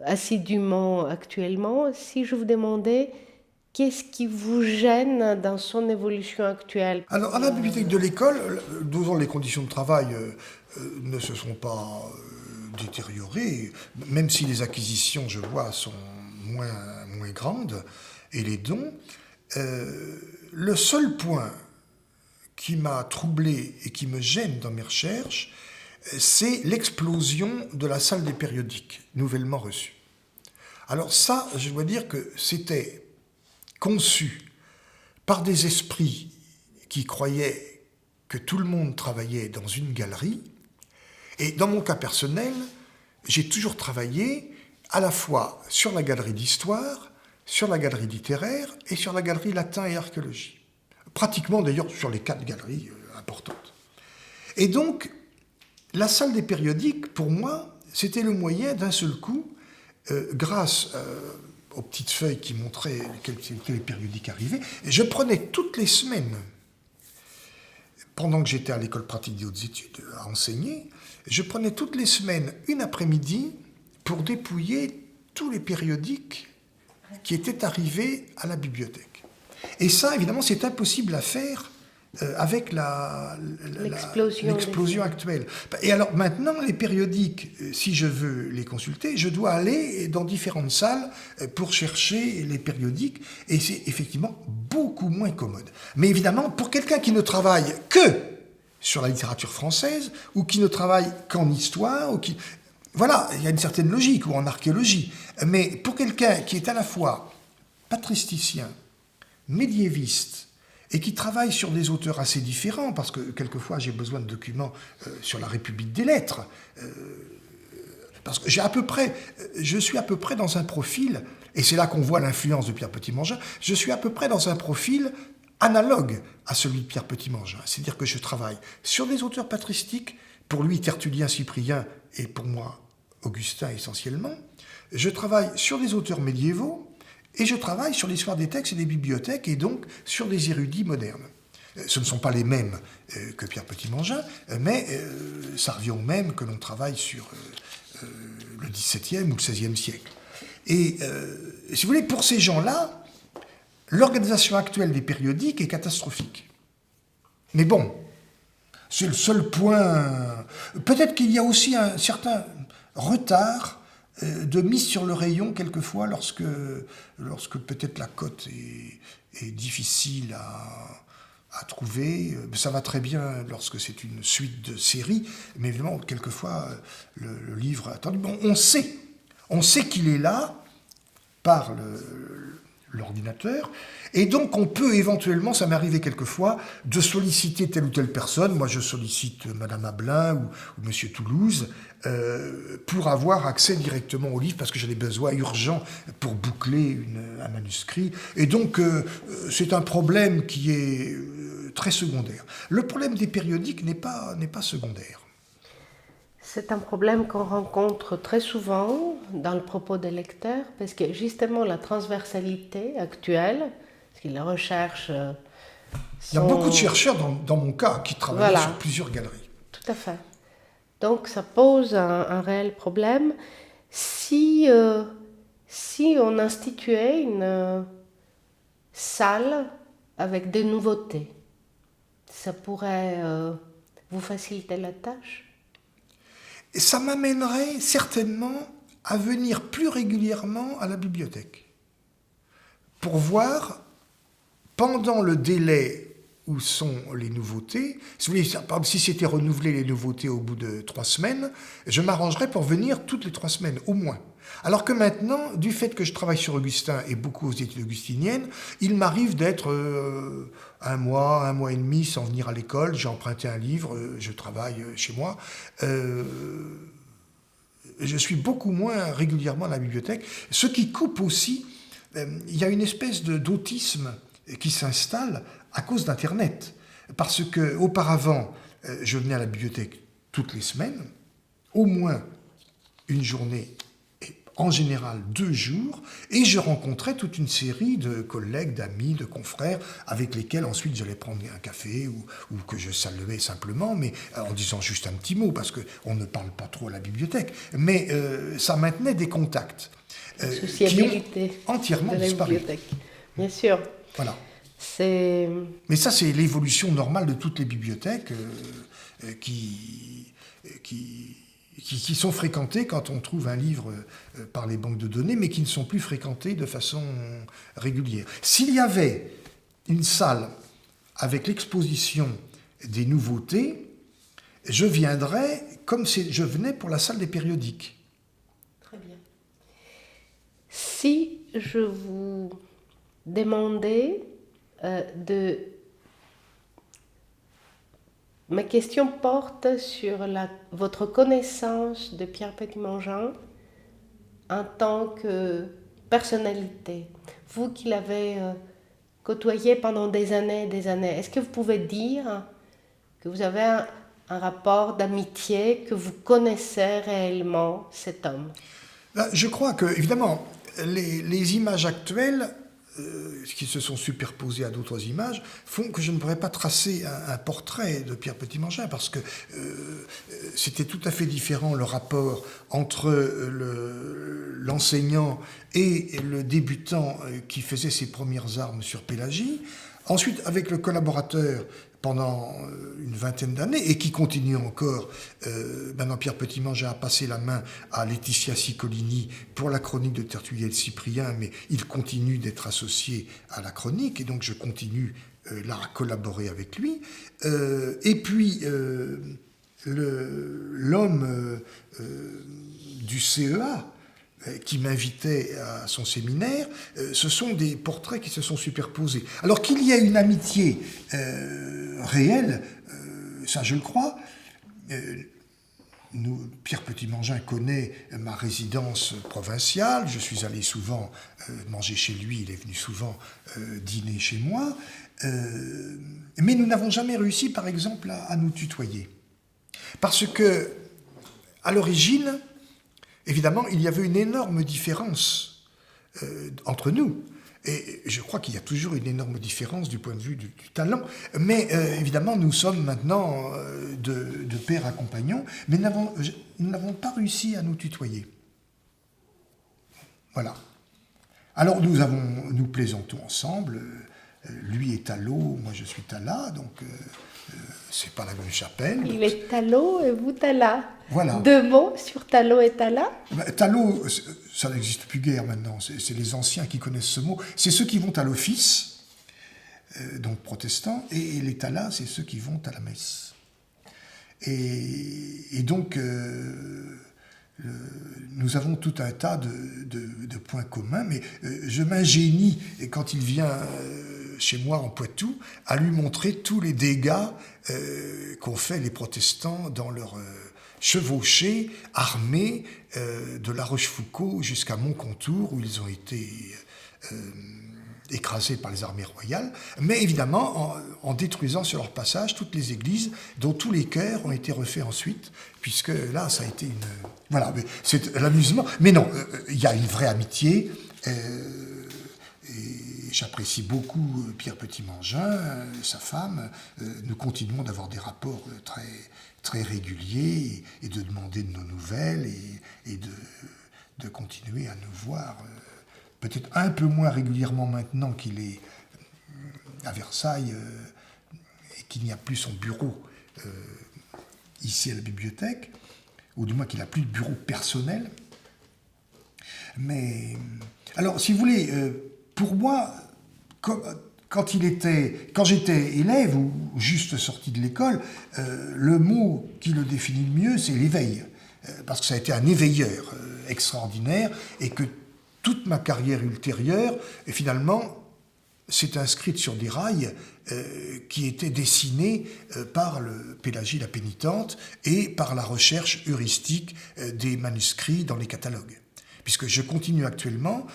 assidûment actuellement, si je vous demandais qu'est-ce qui vous gêne dans son évolution actuelle? Alors, à la bibliothèque de l'école, dont les conditions de travail ne se sont pas détériorées, même si les acquisitions, je vois, sont moins grandes, et les dons, le seul point qui m'a troublé et qui me gêne dans mes recherches, c'est l'explosion de la salle des périodiques, nouvellement reçue. Alors ça, je dois dire que c'était conçu par des esprits qui croyaient que tout le monde travaillait dans une galerie. Et dans mon cas personnel, j'ai toujours travaillé à la fois sur la galerie d'histoire, sur la galerie littéraire et sur la galerie latin et archéologie. Pratiquement d'ailleurs sur les 4 galeries importantes. Et donc, la salle des périodiques, pour moi, c'était le moyen d'un seul coup, grâce aux petites feuilles qui montraient quels étaient les périodiques arrivés, je prenais toutes les semaines, pendant que j'étais à l'école pratique des hautes études à enseigner, je prenais toutes les semaines une après-midi pour dépouiller tous les périodiques qui étaient arrivés à la bibliothèque. Et ça, évidemment, c'est impossible à faire avec l'explosion actuelle. Et alors maintenant, les périodiques, si je veux les consulter, je dois aller dans différentes salles pour chercher les périodiques, et c'est effectivement beaucoup moins commode. Mais évidemment, pour quelqu'un qui ne travaille que sur la littérature française, ou qui ne travaille qu'en histoire, ou qui... Voilà, il y a une certaine logique, ou en archéologie. Mais pour quelqu'un qui est à la fois patristicien, médiéviste, et qui travaille sur des auteurs assez différents, parce que quelquefois j'ai besoin de documents sur la République des lettres, parce que je suis à peu près dans un profil, et c'est là qu'on voit l'influence de Pierre Petit-Mangin, je suis à peu près dans un profil analogue à celui de Pierre Petit-Mangin, c'est-à-dire que je travaille sur des auteurs patristiques, pour lui Tertullien, Cyprien et pour moi Augustin essentiellement, je travaille sur des auteurs médiévaux et je travaille sur l'histoire des textes et des bibliothèques et donc sur des érudits modernes. Ce ne sont pas les mêmes que Pierre Petit-Mangin, mais ça revient au même que l'on travaille sur le XVIIe ou le XVIe siècle. Et si vous voulez, pour ces gens-là, l'organisation actuelle des périodiques est catastrophique. Mais bon, c'est le seul point. Peut-être qu'il y a aussi un certain retard de mise sur le rayon quelquefois lorsque peut-être la cote est difficile à trouver. Ça va très bien lorsque c'est une suite de séries, mais évidemment, quelquefois, le livre attendu. Bon, on sait qu'il est là par l'ordinateur, et donc on peut éventuellement, ça m'est arrivé quelquefois, de solliciter telle ou telle personne. Moi, je sollicite Madame Abelin ou Monsieur Toulouse pour avoir accès directement au livre, parce que j'ai des besoins urgents pour boucler un manuscrit. Et donc, c'est un problème qui est très secondaire. Le problème des périodiques n'est pas secondaire. C'est un problème qu'on rencontre très souvent dans le propos des lecteurs, parce que justement la transversalité actuelle, parce que les recherches Il y a beaucoup de chercheurs, dans mon cas, qui travaillent sur plusieurs galeries. Tout à fait. Donc ça pose un réel problème. Si on instituait une salle avec des nouveautés, ça pourrait vous faciliter la tâche? Et ça m'amènerait certainement à venir plus régulièrement à la bibliothèque pour voir, pendant le délai où sont les nouveautés, si vous voulez, par exemple, si c'était renouvelé les nouveautés au bout de 3 semaines, je m'arrangerais pour venir toutes les 3 semaines, au moins. Alors que maintenant, du fait que je travaille sur Augustin et beaucoup aux études augustiniennes, il m'arrive d'être 1 mois, 1 mois et demi sans venir à l'école. J'ai emprunté un livre, je travaille chez moi. Je suis beaucoup moins régulièrement à la bibliothèque, ce qui coupe aussi. Il y a une espèce d'autisme qui s'installe à cause d'Internet. Parce qu'auparavant, je venais à la bibliothèque toutes les semaines, au moins une journée, et en général 2 jours, et je rencontrais toute une série de collègues, d'amis, de confrères, avec lesquels ensuite j'allais prendre un café ou que je saluais simplement, mais en disant juste un petit mot, parce qu'on ne parle pas trop à la bibliothèque. Mais ça maintenait des contacts sociabilité qui ont entièrement de la disparu. bibliothèque. Bien sûr. Voilà. C'est... Mais ça, c'est l'évolution normale de toutes les bibliothèques qui sont fréquentées quand on trouve un livre par les banques de données, mais qui ne sont plus fréquentées de façon régulière. S'il y avait une salle avec l'exposition des nouveautés, je viendrais comme si je venais pour la salle des périodiques. Très bien. Si je vous demandais Ma question porte sur votre connaissance de Pierre Petit-Mangin en tant que personnalité. Vous qui l'avez côtoyé pendant des années, est-ce que vous pouvez dire que vous avez un rapport d'amitié, que vous connaissez réellement cet homme? Je crois que, évidemment, les images actuelles qui se sont superposées à d'autres images font que je ne pourrais pas tracer un portrait de Pierre Petit-Mangin, parce que c'était tout à fait différent le rapport entre l'enseignant et le débutant qui faisait ses premières armes sur Pélagie. Ensuite, avec le collaborateur pendant une vingtaine d'années, et qui continue encore. Maintenant, Pierre Petit-Mangin a passé la main à Laetitia Ciccolini pour la chronique de Tertulier de Cyprien, mais il continue d'être associé à la chronique, et donc je continue là à collaborer avec lui. Et puis, l'homme du CEA, qui m'invitait à son séminaire, ce sont des portraits qui se sont superposés. Alors qu'il y a une amitié réelle, ça je le crois. Pierre Petit-Mangin connaît ma résidence provinciale, je suis allé souvent manger chez lui, il est venu souvent dîner chez moi, mais nous n'avons jamais réussi, par exemple, à nous tutoyer. Parce que, à l'origine, évidemment, il y avait une énorme différence entre nous. Et je crois qu'il y a toujours une énorme différence du point de vue du talent. Mais évidemment, nous sommes maintenant de père à compagnon, mais nous n'avons pas réussi à nous tutoyer. Voilà. Alors nous plaisantons ensemble. Lui est Talo, moi je suis Tala, donc c'est pas la même chapelle. Il est Talo et vous Tala. Voilà. 2 mots sur Talo et Tala. Talo, ça n'existe plus guère maintenant, c'est les anciens qui connaissent ce mot. C'est ceux qui vont à l'office, donc protestants, et les Talas, c'est ceux qui vont à la messe. Et donc, nous avons tout un tas de points communs, mais je m'ingénie, quand il vient chez moi en Poitou, à lui montrer tous les dégâts qu'ont fait les protestants dans leur chevauchée armée de La Rochefoucauld jusqu'à Montcontour, où ils ont été écrasés par les armées royales, mais évidemment en détruisant sur leur passage toutes les églises dont tous les chœurs ont été refaits ensuite, puisque là, ça a été une... Voilà, c'est l'amusement. Mais non, il y a une vraie amitié, et j'apprécie beaucoup Pierre Petit-Mangin, sa femme. Nous continuons d'avoir des rapports très, très réguliers et de demander de nos nouvelles et de continuer à nous voir peut-être un peu moins régulièrement maintenant qu'il est à Versailles et qu'il n'y a plus son bureau ici à la bibliothèque, ou du moins qu'il n'a plus de bureau personnel. Mais, alors, si vous voulez, pour moi, quand j'étais élève ou juste sorti de l'école, le mot qui le définit le mieux, c'est l'éveil. Parce que ça a été un éveilleur extraordinaire et que toute ma carrière ultérieure, finalement, s'est inscrite sur des rails qui étaient dessinés par le Pélagie la Pénitente et par la recherche heuristique des manuscrits dans les catalogues. Puisque je continue actuellement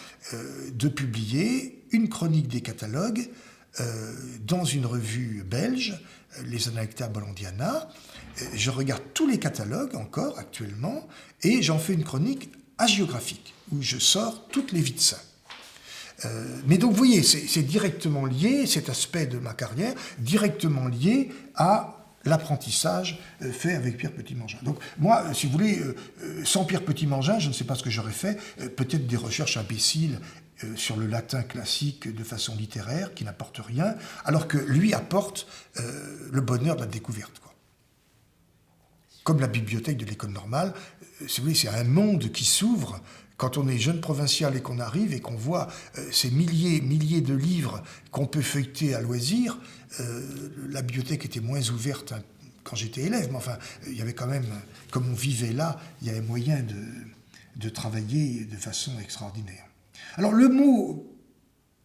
de publier une chronique des catalogues dans une revue belge, les Analecta Bollandiana. Je regarde tous les catalogues encore actuellement et j'en fais une chronique hagiographique où je sors toutes les vies de saints. Mais donc vous voyez, c'est directement lié, cet aspect de ma carrière, directement lié à l'apprentissage fait avec Pierre Petit-Mangin. Donc moi, si vous voulez, sans Pierre Petit-Mangin, je ne sais pas ce que j'aurais fait, peut-être des recherches imbéciles sur le latin classique de façon littéraire, qui n'apportent rien, alors que lui apporte le bonheur de la découverte, quoi. Comme la bibliothèque de l'école normale, si vous voulez, c'est un monde qui s'ouvre quand on est jeune provincial et qu'on arrive et qu'on voit ces milliers de livres qu'on peut feuilleter à loisir. La bibliothèque était moins ouverte quand j'étais élève, mais enfin, il y avait quand même, comme on vivait là, il y avait moyen de travailler de façon extraordinaire. Alors le mot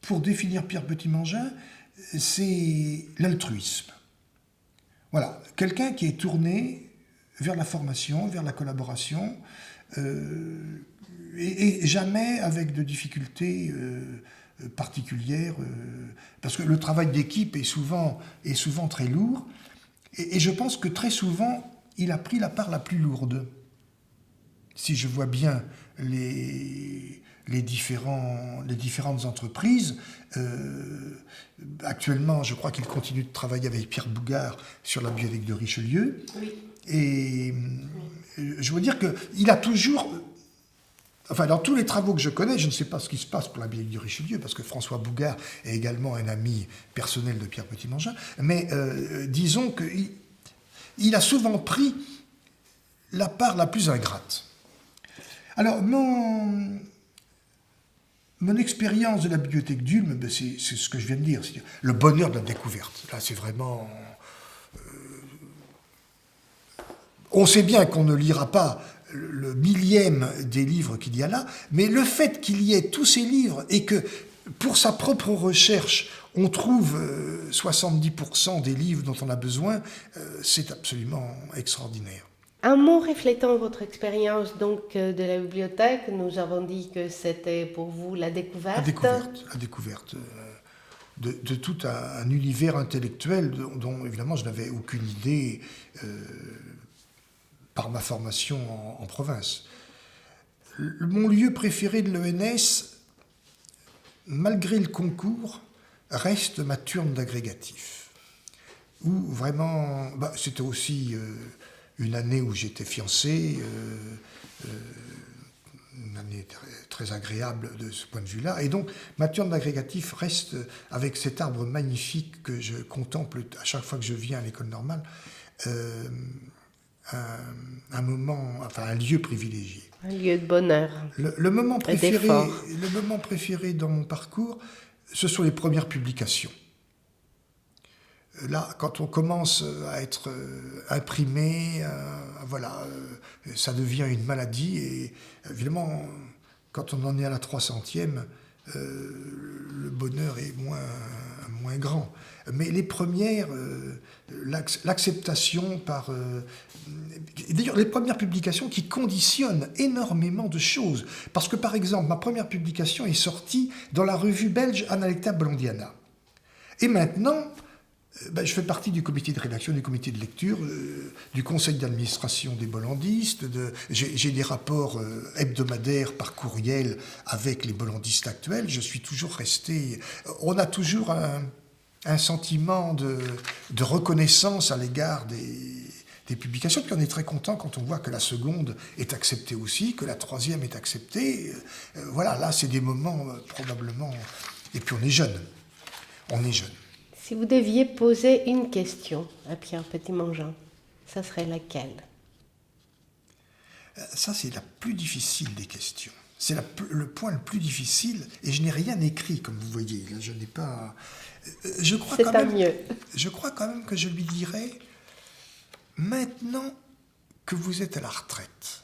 pour définir Pierre Petit-Mangin, c'est l'altruisme. Voilà, quelqu'un qui est tourné vers la formation, vers la collaboration, et jamais avec de difficultés particulières, parce que le travail d'équipe est souvent très lourd, et je pense que très souvent, il a pris la part la plus lourde. Si je vois bien les différentes entreprises, actuellement, je crois qu'il continue de travailler avec Pierre Bougard sur la bibliothèque de Richelieu. Oui. Et je veux dire qu'il a toujours... Enfin, dans tous les travaux que je connais, je ne sais pas ce qui se passe pour la bibliothèque de Richelieu, parce que François Bougard est également un ami personnel de Pierre Petit-Mangin, mais disons qu'il a souvent pris la part la plus ingrate. Alors, mon expérience de la bibliothèque d'Ulm, c'est ce que je viens de dire, c'est le bonheur de la découverte. Là, c'est vraiment... on sait bien qu'on ne lira pas le millième des livres qu'il y a là, mais le fait qu'il y ait tous ces livres et que, pour sa propre recherche, on trouve 70% des livres dont on a besoin, c'est absolument extraordinaire. Un mot reflétant votre expérience donc de la bibliothèque, nous avons dit que c'était pour vous la découverte. La découverte de tout un univers intellectuel dont évidemment je n'avais aucune idée par ma formation en province. Mon lieu préféré de l'ENS, malgré le concours, reste ma turne d'agrégatif. Où vraiment, c'était aussi une année où j'étais fiancé, une année très agréable de ce point de vue-là. Et donc, ma turne d'agrégatif reste, avec cet arbre magnifique que je contemple à chaque fois que je viens à l'école normale, un moment, enfin un lieu privilégié. Un lieu de bonheur. Le moment préféré dans mon parcours, ce sont les premières publications. Là, quand on commence à être imprimé, ça devient une maladie. Et évidemment, quand on en est à la 300e, le bonheur est moins grand. Mais les premières, l'acceptation par... D'ailleurs, les premières publications qui conditionnent énormément de choses. Parce que, par exemple, ma première publication est sortie dans la revue belge Analecta Bollandiana. Et maintenant... je fais partie du comité de rédaction, du comité de lecture, du conseil d'administration des bollandistes. J'ai des rapports hebdomadaires par courriel avec les bollandistes actuels. Je suis toujours resté... On a toujours un sentiment de reconnaissance à l'égard des publications. Puis on est très content quand on voit que la seconde est acceptée aussi, que la troisième est acceptée. Voilà, là, c'est des moments probablement... Et puis on est jeune. Si vous deviez poser une question à Pierre Petit-Mongeant, ça serait laquelle? Ça, c'est la plus difficile des questions. C'est le point le plus difficile, et je n'ai rien écrit, comme vous voyez. Là, je n'ai pas... Je crois quand même que je lui dirais, maintenant que vous êtes à la retraite,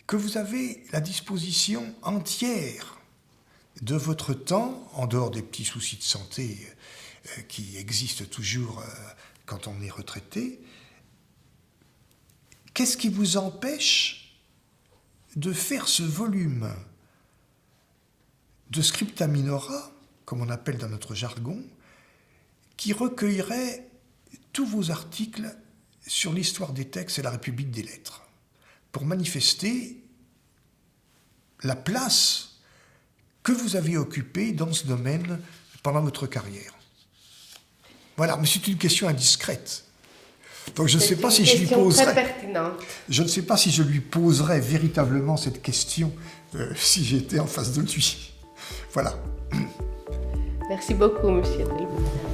que vous avez la disposition entière de votre temps, en dehors des petits soucis de santé qui existent toujours quand on est retraité, qu'est-ce qui vous empêche de faire ce volume de scripta minora, comme on appelle dans notre jargon, qui recueillerait tous vos articles sur l'histoire des textes et la République des lettres, pour manifester la place que vous avez occupé dans ce domaine pendant votre carrière. Voilà, mais c'est une question indiscrète. Donc je ne sais pas si je lui poserais... Très pertinente. Je ne sais pas si je lui poserais véritablement cette question si j'étais en face de lui. Voilà. Merci beaucoup, monsieur Delbourg.